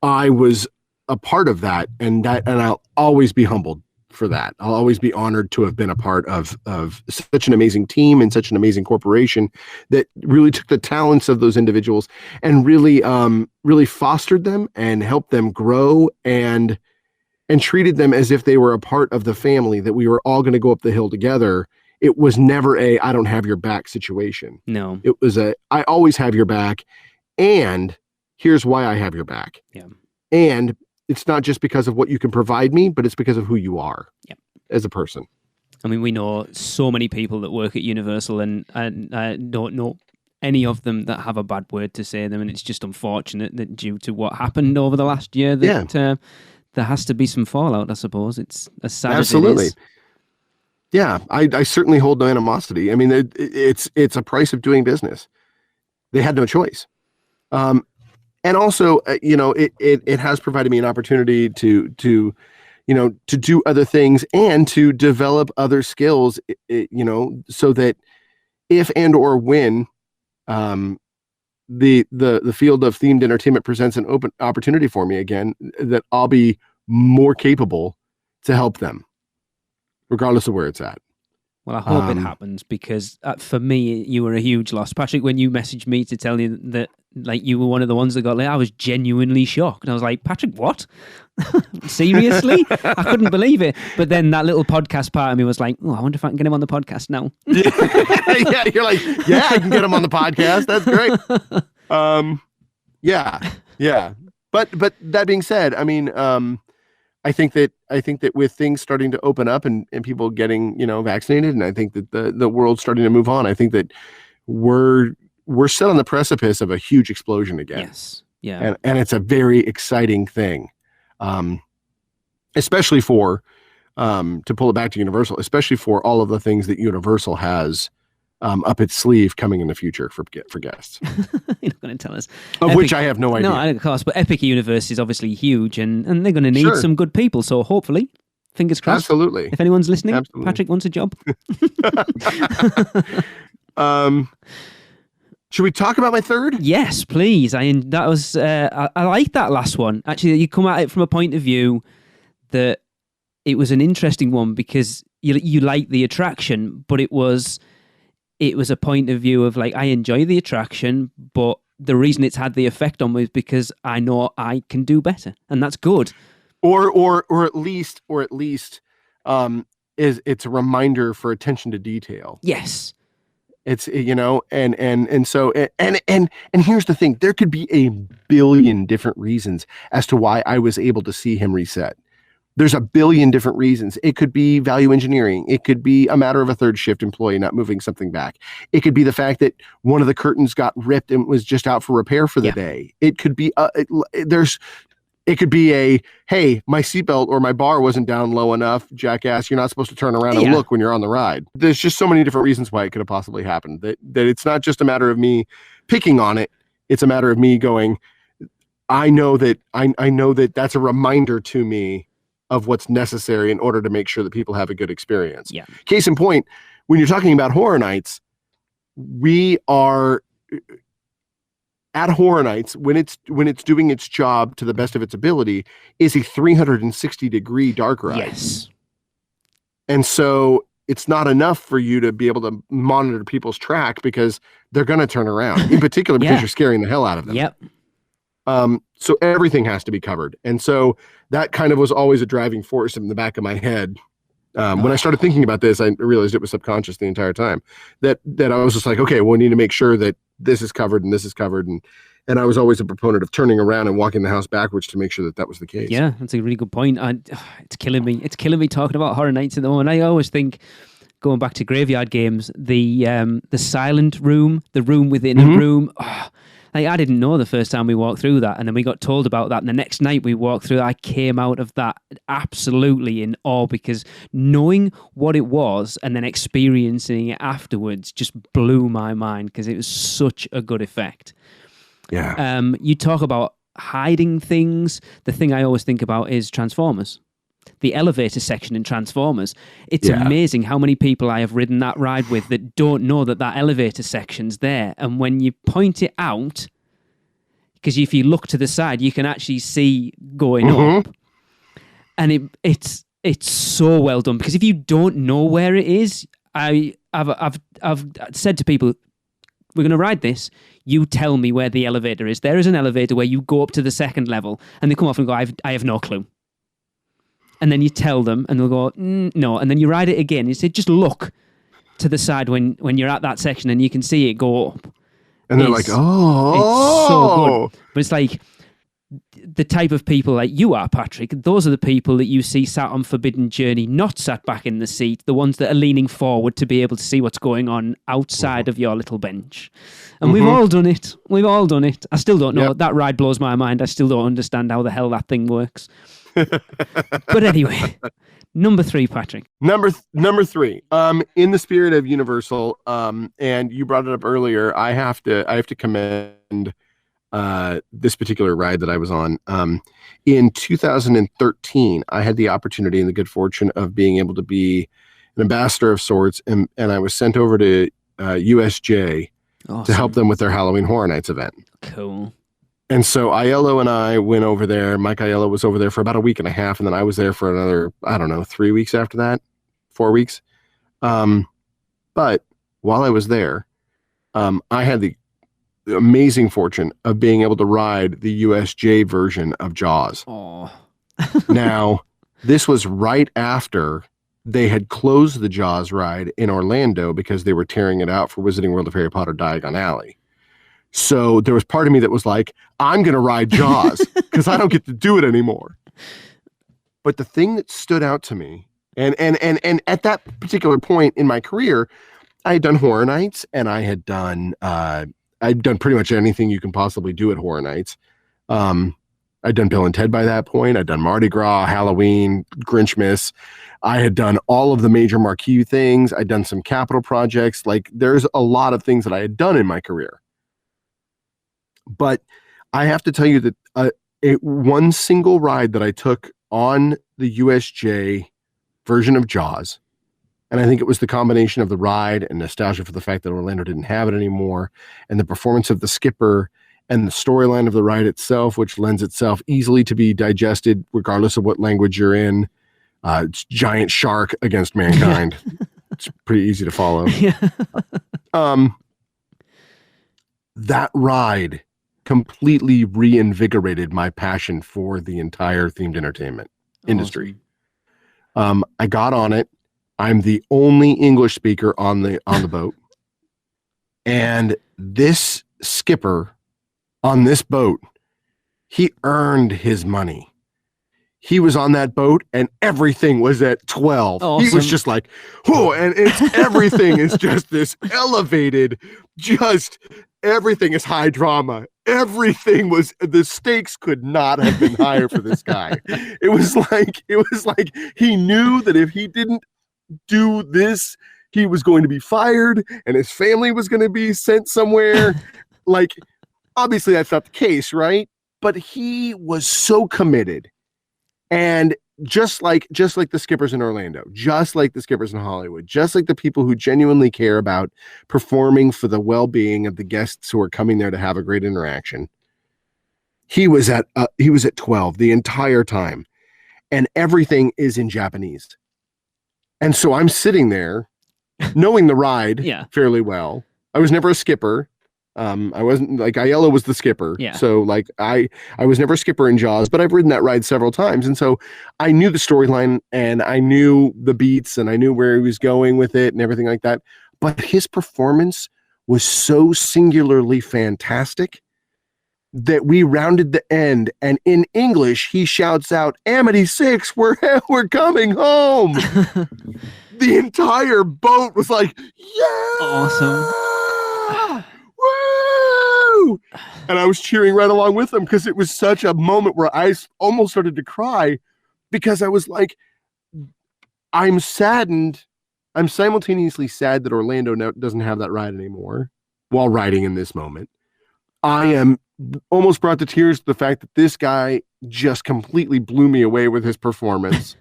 I was a part of that, and I'll always be humbled for that. I'll always be honored to have been a part of such an amazing team and such an amazing corporation that really took the talents of those individuals and really fostered them and helped them grow and treated them as if they were a part of the family, that we were all going to go up the hill together. It was never I don't have your back situation. No. It was I always have your back, and here's why I have your back. Yeah. And it's not just because of what you can provide me, but it's because of who you are as a person. I mean, we know so many people that work at Universal, and I don't know any of them that have a bad word to say them. And it's just unfortunate that due to what happened over the last year, that there has to be some fallout, I suppose. It's as sad as it is. Yeah, I certainly hold no animosity. I mean, it's a price of doing business. They had no choice. And also, it has provided me an opportunity to do other things and to develop other skills, so that if and or when the field of themed entertainment presents an open opportunity for me again, that I'll be more capable to help them, regardless of where it's at. Well, I hope it happens, because for me, you were a huge loss. Patrick, when you messaged me to tell you that you were one of the ones that got late, I was genuinely shocked. And I was like, Patrick, what? Seriously? I couldn't believe it. But then that little podcast part of me was like, oh, I wonder if I can get him on the podcast now. Yeah, you're like, yeah, I can get him on the podcast. That's great. Yeah. But that being said, I mean, I think that with things starting to open up and people getting, vaccinated, and I think that the world's starting to move on, I think that we're set on the precipice of a huge explosion again. Yes. Yeah. And it's a very exciting thing. Especially for to pull it back to Universal, especially for all of the things that Universal has up its sleeve coming in the future for guests. You're not going to tell us. Of which I have no idea. No, of course, but Epic Universe is obviously huge, and they're going to need some good people. So hopefully, fingers crossed. Absolutely. If anyone's listening, Patrick wants a job. Should we talk about my third? Yes, please. I like that last one. Actually, you come at it from a point of view that it was an interesting one because you like the attraction, but it was a point of view of like, I enjoy the attraction, but the reason it's had the effect on me is because I know I can do better, and that's good. Or at least it's a reminder for attention to detail. Yes. It's, and so here's the thing, there could be a billion different reasons as to why I was able to see him reset. There's a billion different reasons. It could be value engineering. It could be a matter of a third shift employee not moving something back. It could be the fact that one of the curtains got ripped and was just out for repair for the day. It could be, it could be hey, my seatbelt or my bar wasn't down low enough, jackass. You're not supposed to turn around and look when you're on the ride. There's just so many different reasons why it could have possibly happened. That it's not just a matter of me picking on it. It's a matter of me going, I know that that's a reminder to me of what's necessary in order to make sure that people have a good experience. Yeah. Case in point, when you're talking about Horror Nights, we are at Horror Nights, when it's doing its job to the best of its ability, is a 360-degree dark ride. Yes. And so it's not enough for you to be able to monitor people's track because they're going to turn around, in particular because you're scaring the hell out of them. Yep. So everything has to be covered. And so that kind of was always a driving force in the back of my head. When I started thinking about this, I realized it was subconscious the entire time, that I was just like, okay, well, we need to make sure that this is covered and this is covered. And I was always a proponent of turning around and walking the house backwards to make sure that was the case. Yeah, that's a really good point. It's killing me. It's killing me talking about Horror Nights at the moment. I always think, going back to Graveyard Games, the silent room, the room within a room, I didn't know the first time we walked through that, and then we got told about that, and the next night we walked through that, I came out of that absolutely in awe, because knowing what it was and then experiencing it afterwards just blew my mind, because it was such a good effect. Yeah. You talk about hiding things. The thing I always think about is Transformers. The elevator section in Transformers. It's amazing how many people I have ridden that ride with that don't know that elevator section's there. And when you point it out, because if you look to the side, you can actually see going up. And it's so well done, because if you don't know where it is, I've said to people, we're going to ride this. You tell me where the elevator is. There is an elevator where you go up to the second level, and they come off and go, I have no clue. And then you tell them, and they'll go, no. And then you ride it again. You say, just look to the side when you're at that section, and you can see it go up. And they're like, oh. It's so good. But it's like the type of people like you are, Patrick. Those are the people that you see sat on Forbidden Journey, not sat back in the seat. The ones that are leaning forward to be able to see what's going on outside of your little bench. And we've all done it. We've all done it. I still don't know. Yep. That ride blows my mind. I still don't understand how the hell that thing works. But anyway, number 3, Patrick. Number 3. In the spirit of Universal, and you brought it up earlier, I have to commend this particular ride that I was on. In 2013, I had the opportunity and the good fortune of being able to be an ambassador of sorts, and I was sent over to USJ to help them with their Halloween Horror Nights event. Cool. And so Aiello and I went over there. Mike Aiello was over there for about a week and a half, and then I was there for another, 3 weeks after that, 4 weeks. But while I was there, I had the amazing fortune of being able to ride the USJ version of Jaws. Oh. Now, this was right after they had closed the Jaws ride in Orlando because they were tearing it out for Wizarding World of Harry Potter Diagon Alley. So there was part of me that was like, I'm going to ride Jaws because I don't get to do it anymore. But the thing that stood out to me, and at that particular point in my career, I had done Horror Nights, and I'd done pretty much anything you can possibly do at Horror Nights. I'd done Bill and Ted by that point. I'd done Mardi Gras, Halloween, Grinchmas. I had done all of the major marquee things. I'd done some capital projects. Like, there's a lot of things that I had done in my career. But I have to tell you that one single ride that I took on the USJ version of Jaws, and I think it was the combination of the ride and nostalgia for the fact that Orlando didn't have it anymore, and the performance of the skipper, and the storyline of the ride itself, which lends itself easily to be digested regardless of what language you're in. It's giant shark against mankind. It's pretty easy to follow. That ride completely reinvigorated my passion for the entire themed entertainment industry. Awesome. I got on it. I'm the only English speaker on the boat. And this skipper on this boat, he earned his money. He was on that boat and everything was at 12. Awesome. He was just like, whoa, and everything is just this elevated, just everything is high drama. Everything was, the stakes could not have been higher for this guy. It was like he knew that if he didn't do this, he was going to be fired and his family was going to be sent somewhere. Like, obviously that's not the case, right? But he was so committed. And just like the skippers in Orlando, just like the skippers in Hollywood, just like the people who genuinely care about performing for the well-being of the guests who are coming there to have a great interaction, he was at 12 the entire time, and everything is in Japanese. And so I'm sitting there knowing the ride fairly well. I was never a skipper. I wasn't, like, Aiello was the skipper. Yeah. So like I was never a skipper in Jaws, but I've ridden that ride several times. And so I knew the storyline and I knew the beats and I knew where he was going with it and everything like that. But his performance was so singularly fantastic that we rounded the end, and in English, he shouts out, Amity 6, we're coming home. The entire boat was like, yeah! Awesome. Woo! And I was cheering right along with them because it was such a moment where I almost started to cry because I was like, I'm saddened. I'm simultaneously sad that Orlando doesn't have that ride anymore while riding in this moment. I am almost brought to tears the fact that this guy just completely blew me away with his performance.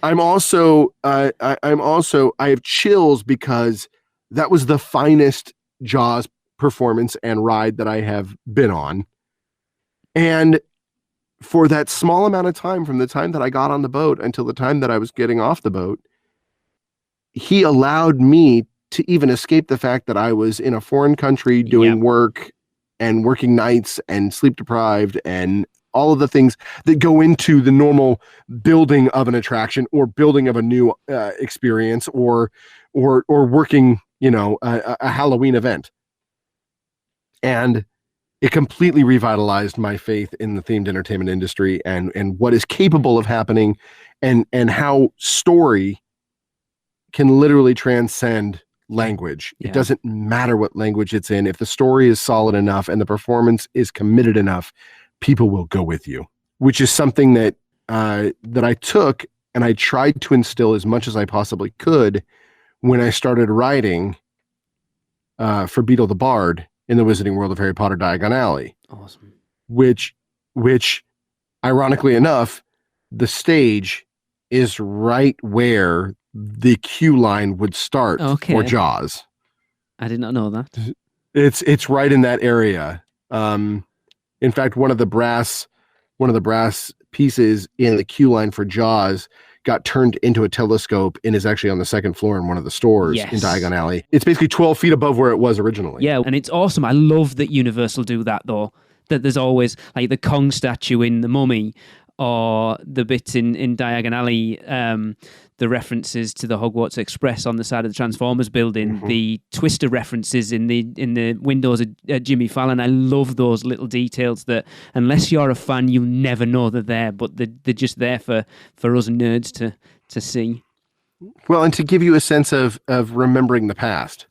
I have chills because that was the finest Jaws performance and ride that I have been on. And for that small amount of time, from the time that I got on the boat until the time that I was getting off the boat, he allowed me to even escape the fact that I was in a foreign country doing work and working nights and sleep deprived and all of the things that go into the normal building of an attraction or building of a new experience or working, a Halloween event. And it completely revitalized my faith in the themed entertainment industry and what is capable of happening and how story can literally transcend language. It doesn't matter what language it's in. If the story is solid enough and the performance is committed enough, people will go with you, which is something that I took and I tried to instill as much as I possibly could when I started writing for Beetle the Bard in the Wizarding World of Harry Potter Diagon Alley. Awesome. Which ironically enough, the stage is right where the queue line would start for Jaws. I did not know that. It's right in that area. In fact, one of the brass pieces in the queue line for Jaws got turned into a telescope and is actually on the second floor in one of the stores in Diagon Alley. It's basically 12 feet above where it was originally. Yeah, and it's awesome. I love that Universal do that, though. That there's always, like, the Kong statue in The Mummy or the bits in Diagon Alley the references to the Hogwarts Express on the side of the Transformers building, the Twister references in the windows of Jimmy Fallon. I love those little details that, unless you're a fan, you'll never know they're there, but they're just there for us nerds to see. Well, and to give you a sense of remembering the past.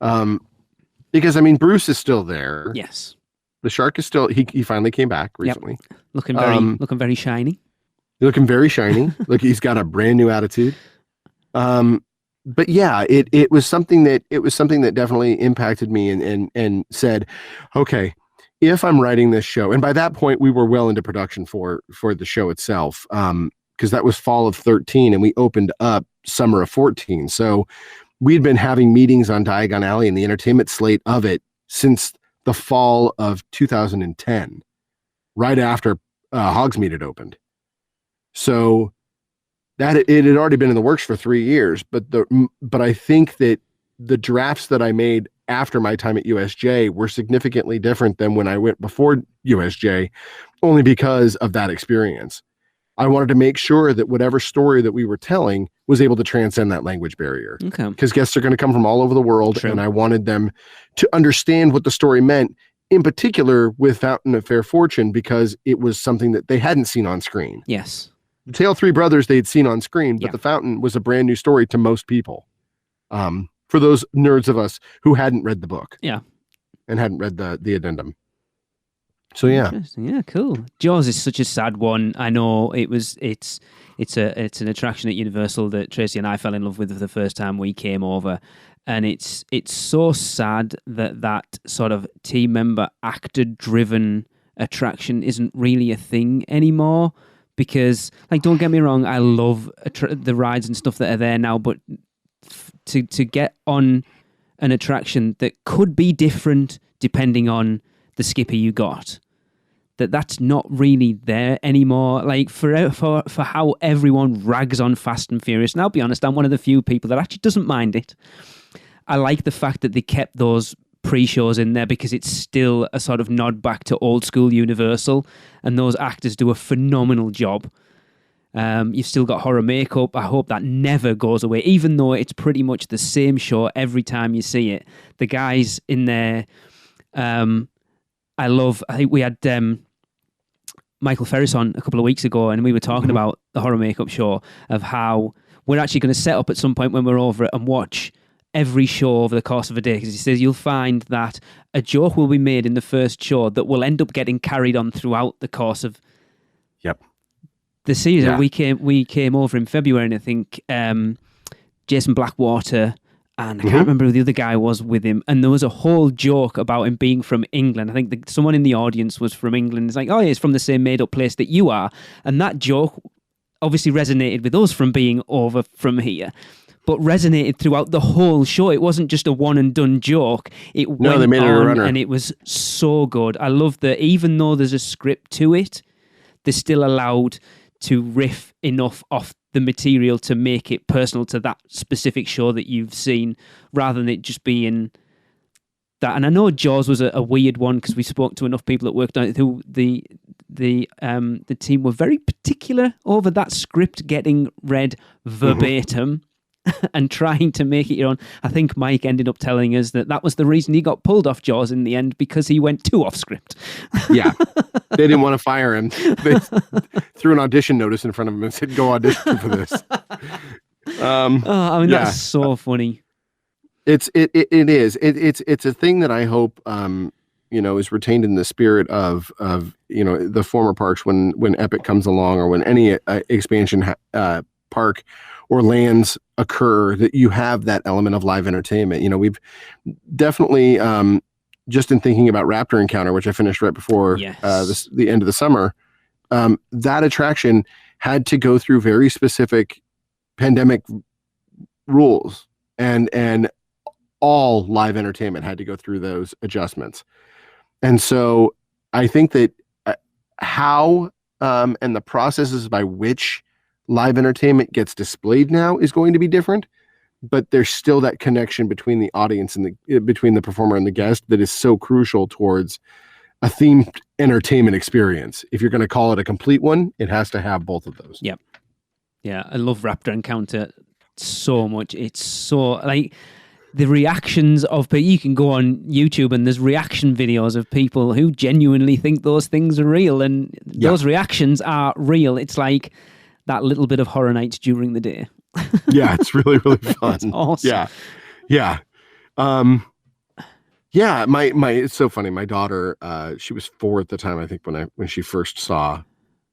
Because, I mean, Bruce is still there. Yes. The shark is still, he finally came back recently. Yep. Looking very shiny. Looking very shiny. Look, he's got a brand new attitude. But yeah, it was something that definitely impacted me and said, okay, if I'm writing this show, and by that point we were well into production for the show itself, because that was fall of 13 and we opened up summer of 14. So we'd been having meetings on Diagon Alley and the entertainment slate of it since the fall of 2010, right after Hogsmeade had opened. So that it had already been in the works for 3 years, but I think that the drafts that I made after my time at USJ were significantly different than when I went before USJ, only because of that experience. I wanted to make sure that whatever story that we were telling was able to transcend that language barrier. Okay. Because guests are going to come from all over the world, True. and I wanted them to understand what the story meant, in particular with Fountain of Fair Fortune, because it was something that they hadn't seen on screen. Yes. The Tale of Three Brothers they'd seen on screen, but Yeah. The Fountain was a brand new story to most people. For those nerds of us who hadn't read the book. Yeah. And hadn't read the addendum. So yeah. Interesting. Yeah, cool. Jaws is such a sad one. I know it's an attraction at Universal that Tracy and I fell in love with the first time we came over. And it's so sad that sort of team member actor driven attraction isn't really a thing anymore. Because, like, don't get me wrong, I love the rides and stuff that are there now, but to get on an attraction that could be different depending on the skipper you got, that's not really there anymore. Like, for how everyone rags on Fast and Furious, and I'll be honest, I'm one of the few people that actually doesn't mind it. I like the fact that they kept those pre-shows in there because it's still a sort of nod back to old school Universal, and those actors do a phenomenal job. You've still got horror makeup. I hope that never goes away, even though it's pretty much the same show every time you see it. The guys in there, I think we had Michael Ferris on a couple of weeks ago, and we were talking about the horror makeup show, of how we're actually going to set up at some point when we're over it and watch every show over the course of a day, because he says you'll find that a joke will be made in the first show that will end up getting carried on throughout the course of the season. Yeah. We came over in February, and I think Jason Blackwater and I can't remember who the other guy was with him, and there was a whole joke about him being from England. I think someone in the audience was from England. It's like, oh, yeah, he's from the same made-up place that you are, and that joke obviously resonated with us from being over from here, but resonated throughout the whole show. It wasn't just a one and done joke. They made it a runner, and it was so good. I love that even though there's a script to it, they're still allowed to riff enough off the material to make it personal to that specific show that you've seen, rather than it just being that. And I know Jaws was a weird one because we spoke to enough people that worked on it who the team were very particular over that script getting read verbatim and trying to make it your own. I think Mike ended up telling us that was the reason he got pulled off Jaws in the end, because he went too off script. Yeah. They didn't want to fire him. They threw an audition notice in front of him and said, go audition for this. That's so funny. It is. It's a thing that I hope, is retained in the spirit of the former parks when Epic comes along, or when any expansion park or lands occur, that you have that element of live entertainment. We've definitely, just in thinking about Raptor Encounter, which I finished right before the end of the summer, that attraction had to go through very specific pandemic rules, and all live entertainment had to go through those adjustments. And so I think that how and the processes by which live entertainment gets displayed now is going to be different, but there's still that connection between the audience and between the performer and the guest that is so crucial towards a themed entertainment experience. If you're going to call it a complete one, it has to have both of those. Yep. Yeah, I love Raptor Encounter so much. It's so like the reactions of people. You can go on YouTube and there's reaction videos of people who genuinely think those things are real, and those reactions are real. It's like that little bit of Horror Nights during the day. Yeah, it's really, really fun. It's awesome. Yeah. Yeah, my it's so funny. My daughter, she was 4 at the time, I think, when she first saw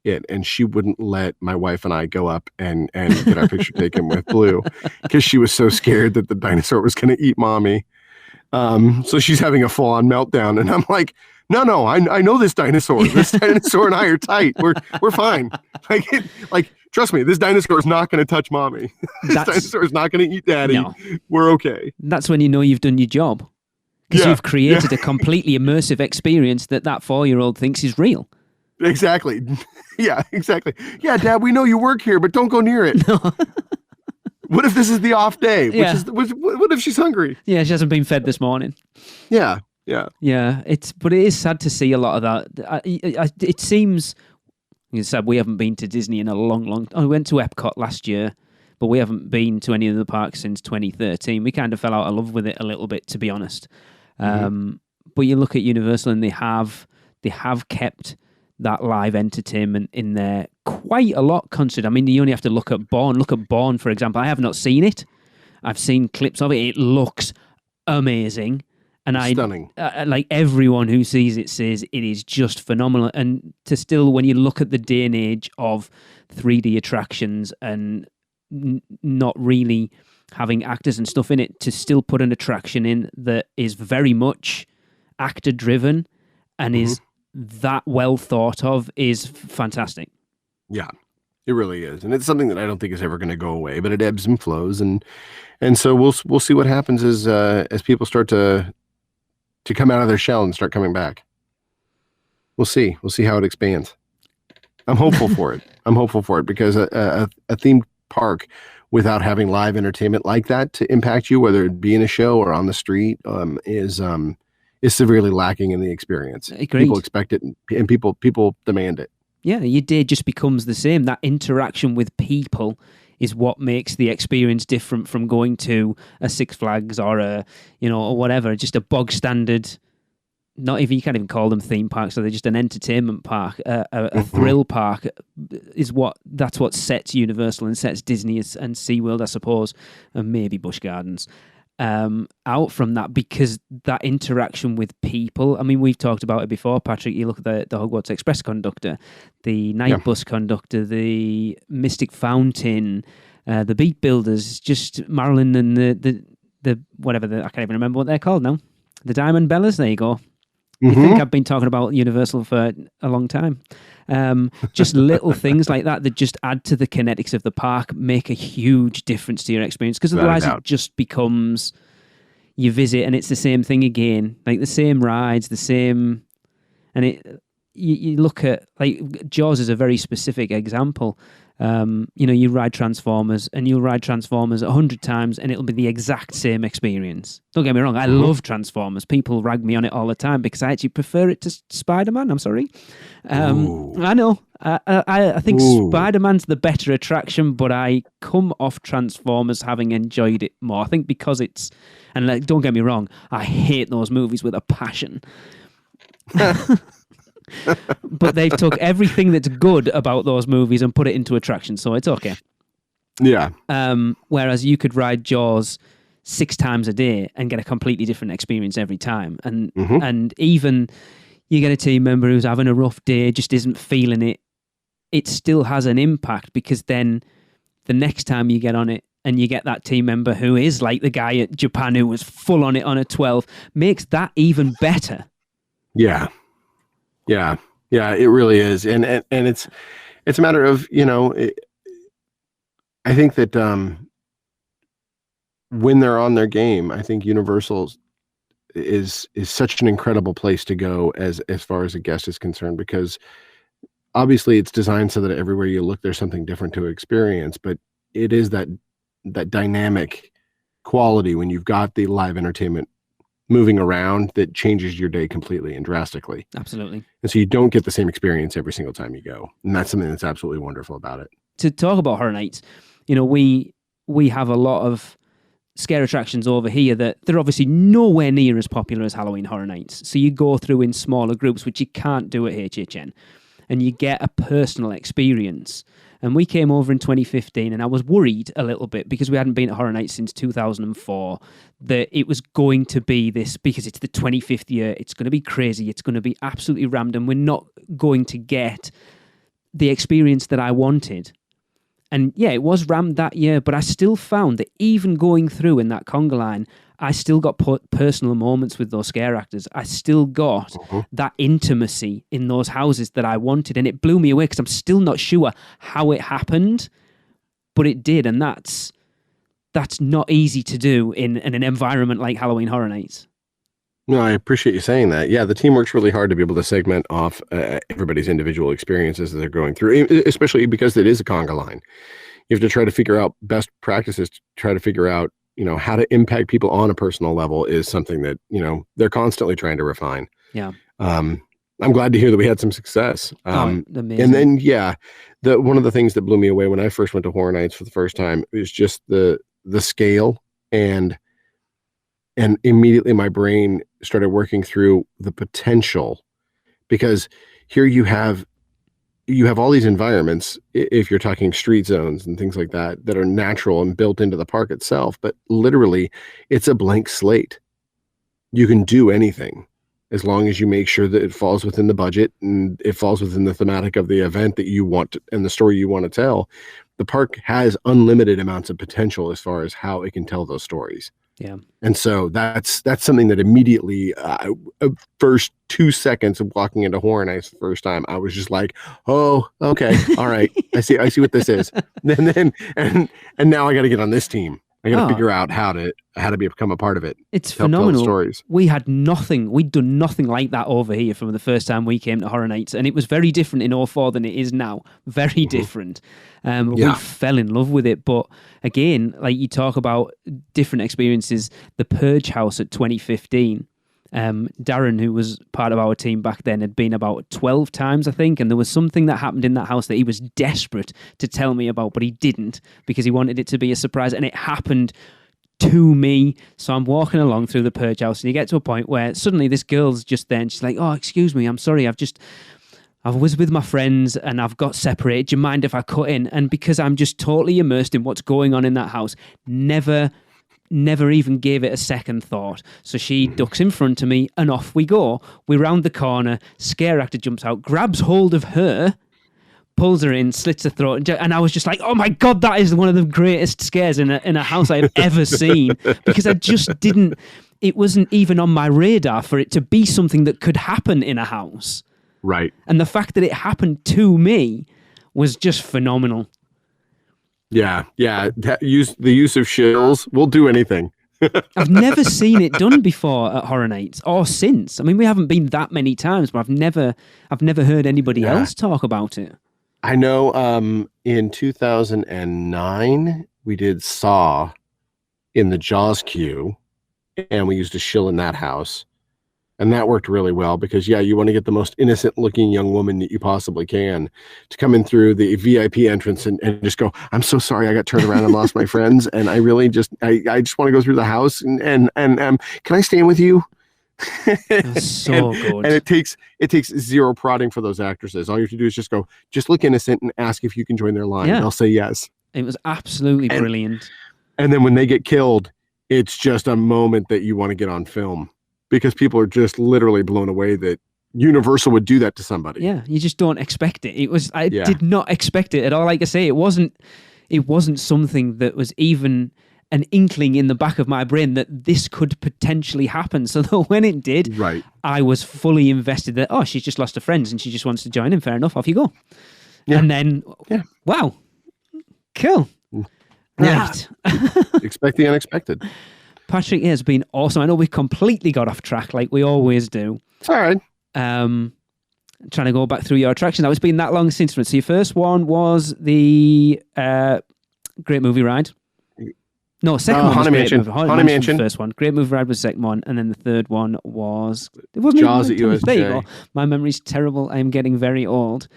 it, and she wouldn't let my wife and I go up and get our picture taken with Blue because she was so scared that the dinosaur was going to eat mommy. So she's having a full-on meltdown, and I'm like, no, I know this dinosaur. This dinosaur and I are tight. We're fine. Like trust me, this dinosaur is not going to touch mommy. This dinosaur is not going to eat daddy. No. We're okay. That's when you know you've done your job. Because you've created a completely immersive experience that 4-year-old thinks is real. Exactly. Yeah, exactly. Yeah, Dad, we know you work here, but don't go near it. No. What if this is the off day? What if she's hungry? Yeah, she hasn't been fed this morning. Yeah. But it is sad to see a lot of that. It seems, you said, we haven't been to Disney in a long time. We went to Epcot last year, but we haven't been to any of the parks since 2013. We kind of fell out of love with it a little bit, to be honest. But you look at Universal and they have kept that live entertainment in there quite a lot considered. I mean, you only have to look at Bourne. Look at Bourne, for example. I have not seen it. I've seen clips of it. It looks amazing. And stunning. Like everyone who sees it says it is just phenomenal. And to still, when you look at the day and age of 3D attractions and not really having actors and stuff in it, to still put an attraction in that is very much actor driven and is that well thought of is fantastic. Yeah, it really is. And it's something that I don't think is ever going to go away, but it ebbs and flows. And so we'll see what happens as people start to come out of their shell and start coming back. We'll see how it expands. I'm hopeful for it. Because a theme park without having live entertainment like that to impact you, whether it be in a show or on the street, is severely lacking in the experience. Agreed. People expect it, and people demand it. Yeah, your day just becomes the same. That interaction with people is what makes the experience different from going to a Six Flags or or whatever, just a bog standard. Not even, you can't even call them theme parks, so they're just an entertainment park, a thrill park that's what sets Universal and sets Disney and SeaWorld, I suppose, and maybe Busch Gardens, out from that, because that interaction with people. I mean, we've talked about it before, Patrick. You look at the Hogwarts Express conductor, the night bus conductor, the Mystic Fountain, the Beat Builders, just Marilyn and the whatever, I can't even remember what they're called now. The Diamond Bellas, there you go. You think I've been talking about Universal for a long time. Just little things like that just add to the kinetics of the park, make a huge difference to your experience, because otherwise it just becomes you visit and it's the same thing again, like the same rides, the same. And you look at, like, Jaws is a very specific example. You ride Transformers and you'll ride Transformers 100 times and it'll be the exact same experience. Don't get me wrong, I love Transformers. People rag me on it all the time because I actually prefer it to Spider-Man. I'm sorry. I know. I think Spider-Man's the better attraction, but I come off Transformers having enjoyed it more. I think because it's, and don't get me wrong, I hate those movies with a passion. But they've took everything that's good about those movies and put it into attractions, so it's okay. Yeah. Whereas you could ride Jaws 6 times a day and get a completely different experience every time. And even you get a team member who's having a rough day, just isn't feeling it, it still has an impact, because then the next time you get on it and you get that team member who is like the guy at Japan who was full on it on a 12, makes that even better. Yeah. Yeah, it really is, and it's a matter of, I think that when they're on their game, I think Universal is such an incredible place to go as far as a guest is concerned, because obviously it's designed so that everywhere you look there's something different to experience, but it is that dynamic quality when you've got the live entertainment moving around that changes your day completely and drastically. Absolutely. And so you don't get the same experience every single time you go. And that's something that's absolutely wonderful about it. to talk about Horror Nights, we have a lot of scare attractions over here that they're obviously nowhere near as popular as Halloween Horror Nights. So you go through in smaller groups, which you can't do at HHN, and you get a personal experience. And we came over in 2015, and I was worried a little bit because we hadn't been at Horror Nights since 2004, that it was going to be this, because it's the 25th year, it's going to be crazy, it's going to be absolutely rammed, and we're not going to get the experience that I wanted. And yeah, it was rammed that year, but I still found that even going through in that conga line, I still got personal moments with those scare actors. I still got that intimacy in those houses that I wanted, and it blew me away because I'm still not sure how it happened, but it did, and that's not easy to do in an environment like Halloween Horror Nights. No, I appreciate you saying that. Yeah, the team works really hard to be able to segment off everybody's individual experiences that they're going through, especially because it is a conga line. You have to try to figure out best practices, to try to figure out, how to impact people on a personal level is something that, they're constantly trying to refine. Yeah. I'm glad to hear that we had some success. Amazing. And then, one of the things that blew me away when I first went to Horror Nights for the first time was just the scale, and immediately my brain started working through the potential, because here you have all these environments, if you're talking street zones and things like that, that are natural and built into the park itself, but literally it's a blank slate. You can do anything as long as you make sure that it falls within the budget and it falls within the thematic of the event that you want and the story you want to tell. The park has unlimited amounts of potential as far as how it can tell those stories. Yeah. And so that's something that immediately, first 2 seconds of walking into Horror Nights the first time, I was just like, oh, okay, all right, I see what this is. And now I got to get on this team. I got to figure out how to become a part of it. It's phenomenal. Stories. We had nothing. We'd done nothing like that over here from the first time we came to Horror Nights, and it was very different in 2004 than it is now. Very different. We fell in love with it. But again, like you talk about different experiences, the Purge House at 2015. Darren, who was part of our team back then, had been about 12 times, I think, and there was something that happened in that house that he was desperate to tell me about, but he didn't, because he wanted it to be a surprise, and it happened to me. So I'm walking along through the Purge House, and you get to a point where suddenly this girl's just there, and she's like, oh, excuse me, I'm sorry, I was with my friends and I've got separated. Do you mind if I cut in? And because I'm just totally immersed in what's going on in that house, never even gave it a second thought. So she ducks in front of me and off we go. We round the corner, scare actor jumps out, grabs hold of her, pulls her in, slits her throat, and I was just like, oh my God, that is one of the greatest scares in a house I've ever seen, because I just didn't, it wasn't even on my radar for it to be something that could happen in a house. Right. And the fact that it happened to me was just phenomenal. Yeah. The use of shills will do anything. I've never seen it done before at Horror Nights or since. I mean, we haven't been that many times, but I've never heard anybody else talk about it. I know in 2009, we did Saw in the Jaws queue, and we used a shill in that house. And that worked really well because, you want to get the most innocent-looking young woman that you possibly can to come in through the VIP entrance and just go, I'm so sorry I got turned around and lost my friends, and I really just want to go through the house and can I stay in with you? That's so good. And it takes zero prodding for those actresses. All you have to do is just look innocent and ask if you can join their line. And they'll say yes. It was absolutely brilliant. And then when they get killed, it's just a moment that you want to get on film. Because people are just literally blown away that Universal would do that to somebody. Yeah, you just don't expect it. I did not expect it at all. Like I say, it wasn't something that was even an inkling in the back of my brain that this could potentially happen. So that when it did, I was fully invested that, she's just lost her friends and she just wants to join in. Fair enough, off you go. Yeah. And then, wow, cool. Right. Expect the unexpected. Patrick, it has been awesome. I know we completely got off track like we always do. It's all right. Trying to go back through your attractions. Now, it's been that long since. So your first one was the Great Movie Ride. No, second one was Haunted Mansion. Haunted Mansion. The first one. Great Movie Ride was the second one. And then the third one was... It wasn't Jaws at USJ. There you go. My memory's terrible. I'm getting very old.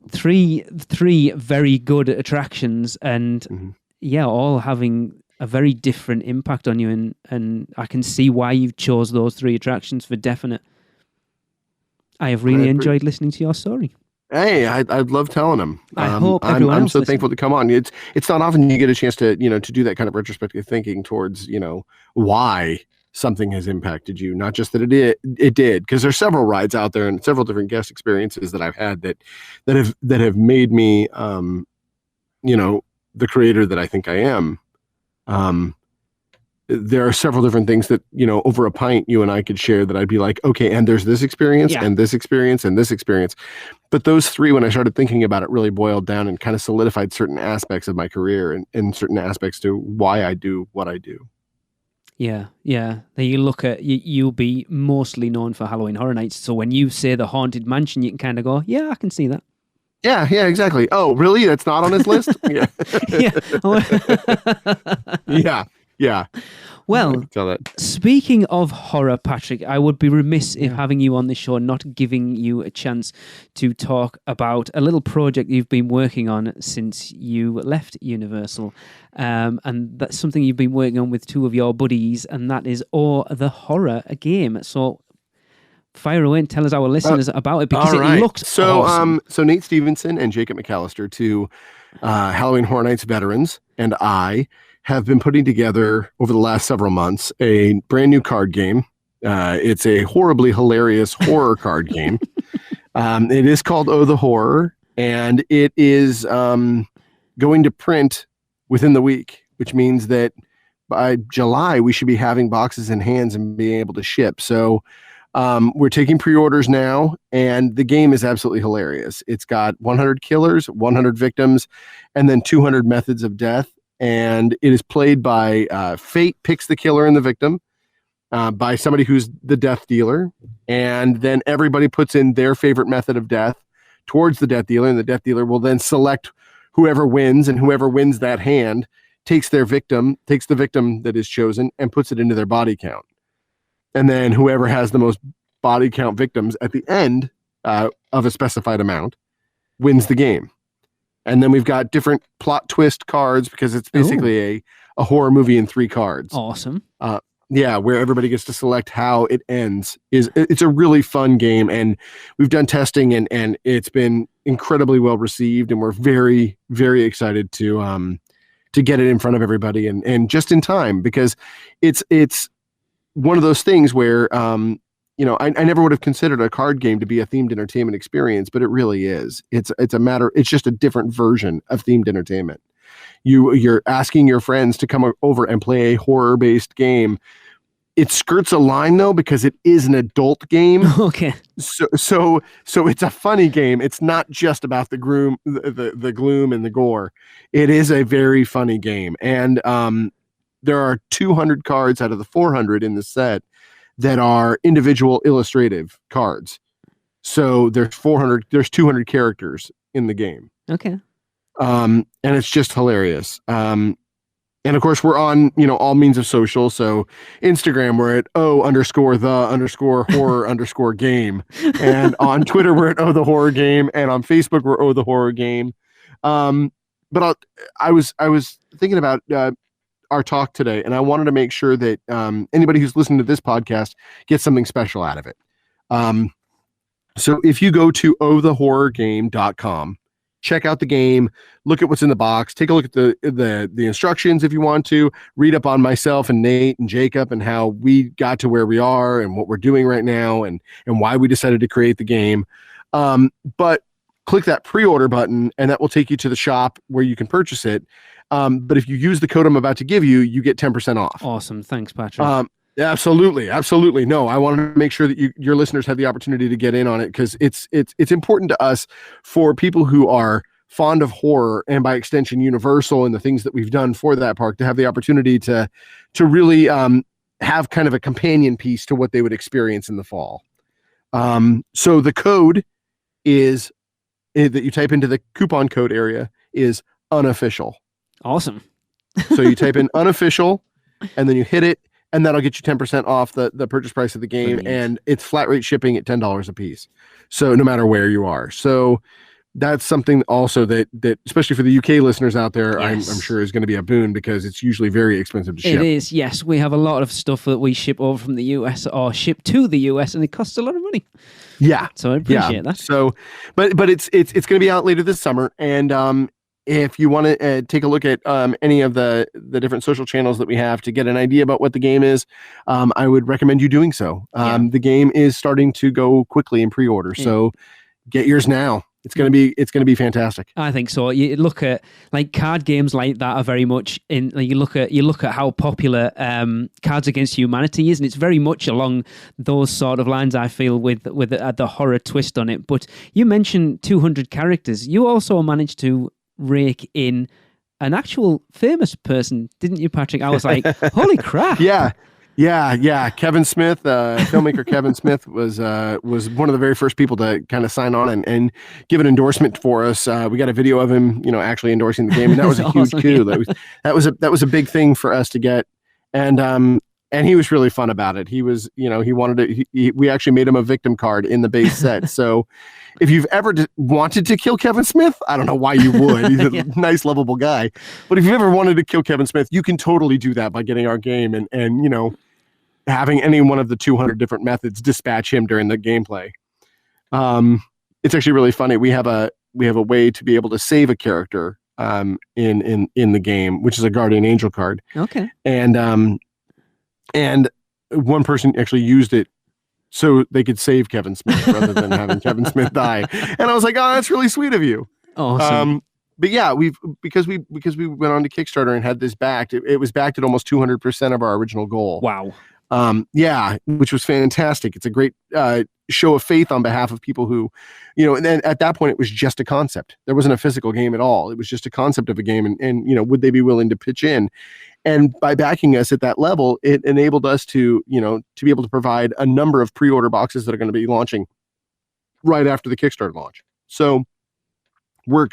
three very good attractions, and all having a very different impact on you, and I can see why you chose those 3 attractions for definite. I have really enjoyed listening to your story. Hey, I'd love telling them. I hope everyone I'm else so thankful to come on. It's not often you get a chance to to do that kind of retrospective thinking towards why something has impacted you, not just that it did, because there's several rides out there and several different guest experiences that I've had that have made me the creator that I think I am. There are several different things that, over a pint, you and I could share that I'd be like, okay, and there's this experience and this experience and this experience. But those 3, when I started thinking about it, really boiled down and kind of solidified certain aspects of my career and certain aspects to why I do what I do. Yeah. Then you look at, you'll be mostly known for Halloween Horror Nights. So when you say the Haunted Mansion, you can kind of go, yeah, I can see that. Yeah, exactly. Oh, really? That's not on his list? Yeah. Yeah. Well, speaking of horror, Patrick, I would be remiss if having you on the show not giving you a chance to talk about a little project you've been working on since you left Universal. And that's something you've been working on with 2 of your buddies, and that is the Horror, a game. So fire away and tell us our listeners about it, because it looks awesome. So Nate Stevenson and Jacob McAllister, 2 Halloween Horror Nights veterans, and I have been putting together over the last several months a brand new card game. It's a horribly hilarious horror card game. It is called Oh the Horror, and it is going to print within the week, which means that by July we should be having boxes in hands and being able to ship. So we're taking pre-orders now, and the game is absolutely hilarious. It's got 100 killers, 100 victims, and then 200 methods of death. And it is played by fate picks the killer and the victim by somebody who's the death dealer. And then everybody puts in their favorite method of death towards the death dealer. And the death dealer will then select whoever wins, and whoever wins that hand takes the victim that is chosen and puts it into their body count. And then whoever has the most body count victims at the end of a specified amount wins the game. And then we've got different plot twist cards, because it's basically a horror movie in 3 cards. Awesome. Where everybody gets to select how it ends. It's a really fun game, and we've done testing and it's been incredibly well received, and we're very, very excited to get it in front of everybody and just in time, because it's one of those things where I never would have considered a card game to be a themed entertainment experience, but it really is. It's just a different version of themed entertainment. You're asking your friends to come over and play a horror-based game. It skirts a line though, because it is an adult game. Okay. So it's a funny game. It's not just about the gloom and the gore. It is a very funny game, and there are 200 cards out of the 400 in the set that are individual illustrative cards. So there's 200 characters in the game. Okay. And it's just hilarious. And of course we're on, all means of social. So Instagram, we're at O_the_horror_game. And on Twitter, we're at the horror game. And on Facebook, we're the horror game. But I was thinking about, our talk today, and I wanted to make sure that anybody who's listening to this podcast gets something special out of it. So if you go to ohthehorrorgame.com, check out the game, look at what's in the box, take a look at the instructions if you want to, read up on myself and Nate and Jacob and how we got to where we are and what we're doing right now and why we decided to create the game. But click that pre-order button, and that will take you to the shop where you can purchase it. But if you use the code I'm about to give you, you get 10% off. Awesome. Thanks, Patrick. Absolutely. No, I wanted to make sure that your listeners have the opportunity to get in on it, because it's important to us, for people who are fond of horror and by extension Universal and the things that we've done for that park, to have the opportunity to really have kind of a companion piece to what they would experience in the fall. So the code is that you type into the coupon code area is unofficial. Awesome. So you type in unofficial, and then you hit it, and that'll get you 10% off the purchase price of the game. Brilliant. And it's flat rate shipping at $10 a piece. So no matter where you are. So that's something also that especially for the UK listeners out there, Yes. I'm sure is going to be a boon because it's usually very expensive to ship. It is, yes. We have a lot of stuff that we ship over from the US or ship to the US, and it costs a lot of money. Yeah. So I appreciate that. So, but it's going to be out later this summer, and if you want to take a look at any of the different social channels that we have to get an idea about what the game is, I would recommend you doing so. The game is starting to go quickly in pre-order, so get yours now. It's gonna be fantastic. I think so. You look at like card games like that are very much in. Like, you look at how popular Cards Against Humanity is, and it's very much along those sort of lines. I feel with the horror twist on it. But you mentioned 200 characters. You also managed to rake in an actual famous person, didn't you, Patrick? I was like, holy crap! Yeah. Kevin Smith, filmmaker Kevin Smith was one of the very first people to kind of sign on and give an endorsement for us. We got a video of him, actually endorsing the game, and that was a huge coup. That was a big thing for us to get, and he was really fun about it. He was, he wanted to. We actually made him a victim card in the base set. So, if you've ever wanted to kill Kevin Smith, I don't know why you would. He's a nice, lovable guy. But if you've ever wanted to kill Kevin Smith, you can totally do that by getting our game and having any one of the 200 different methods dispatch him during the gameplay. It's actually really funny. We have a way to be able to save a character in the game, which is a Guardian Angel card. Okay. And one person actually used it so they could save Kevin Smith rather than having Kevin Smith die. And I was like, oh, that's really sweet of you. Awesome. But yeah, because we went on to Kickstarter and had this backed. It was backed at almost 200% of our original goal. Wow. Which was fantastic. It's a great show of faith on behalf of people who, and then at that point it was just a concept. There wasn't a physical game at all. It was just a concept of a game, and would they be willing to pitch in? And by backing us at that level, it enabled us to be able to provide a number of pre-order boxes that are going to be launching right after the Kickstarter launch. So we're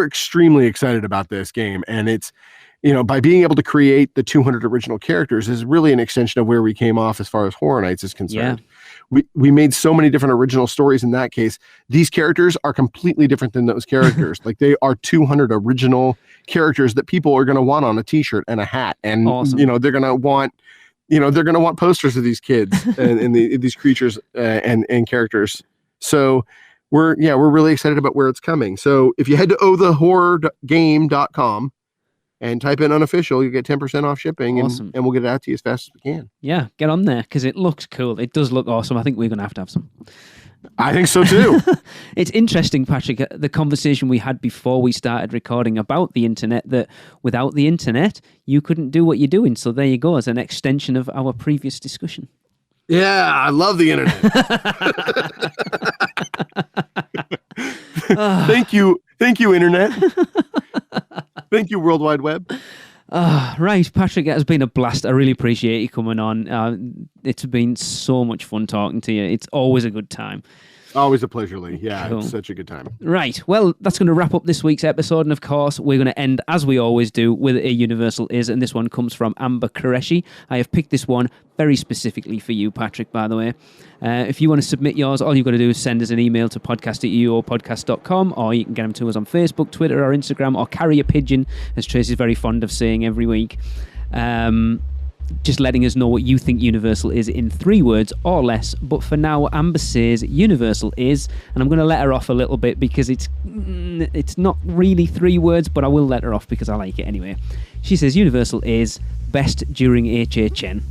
extremely excited about this game, and it's by being able to create the 200 original characters is really an extension of where we came off as far as Horror Nights is concerned. Yeah. We made so many different original stories in that case. These characters are completely different than those characters. Like, they are 200 original characters that people are going to want on a t-shirt and a hat. And, awesome. They're going to want, posters of these kids and these creatures and characters. So we're really excited about where it's coming. So if you head to ohthehorrorgame.com and type in Unofficial, you get 10% off shipping, awesome. and we'll get it out to you as fast as we can. Yeah, get on there because it looks cool. It does look awesome. I think we're going to have some. I think so too. It's interesting, Patrick, the conversation we had before we started recording about the internet, that without the internet, you couldn't do what you're doing. So there you go, as an extension of our previous discussion. Yeah, I love the internet. Thank you, internet. Thank you, World Wide Web. Right, Patrick, it has been a blast. I really appreciate you coming on. It's been so much fun talking to you. It's always a good time. Always a pleasure, Lee. Yeah, cool. It's such a good time. Right, well, that's going to wrap up this week's episode. And of course, we're going to end, as we always do, with a Universal Is. And this one comes from Amber Qureshi. I have picked this one very specifically for you, Patrick, by the way. If you want to submit yours, all you've got to do is send us an email to podcast@uopodcast.com, or you can get them to us on Facebook, Twitter, or Instagram, or carry a pigeon, as Tracy's very fond of saying every week. Just letting us know what you think Universal is in 3 words or less. But for now, Amber says Universal is, and I'm going to let her off a little bit because it's not really 3 words, but I will let her off because I like it anyway. She says Universal is best during HHN.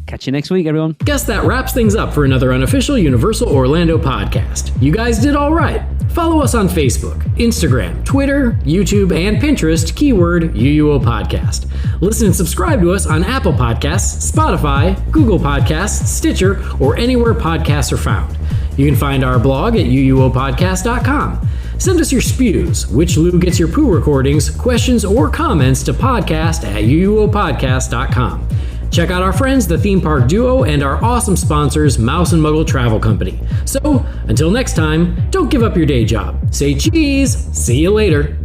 Catch you next week, everyone. Guess that wraps things up for another Unofficial Universal Orlando podcast. You guys did all right. Follow us on Facebook, Instagram, Twitter, YouTube, and Pinterest, keyword UUO Podcast. Listen and subscribe to us on Apple Podcasts, Spotify, Google Podcasts, Stitcher, or anywhere podcasts are found. You can find our blog at UUOpodcast.com. Send us your spews, which Lou gets your poo recordings, questions, or comments to podcast@UUOpodcast.com. Check out our friends, the Theme Park Duo, and our awesome sponsors, Mouse and Muggle Travel Company. So, until next time, don't give up your day job. Say cheese. See you later.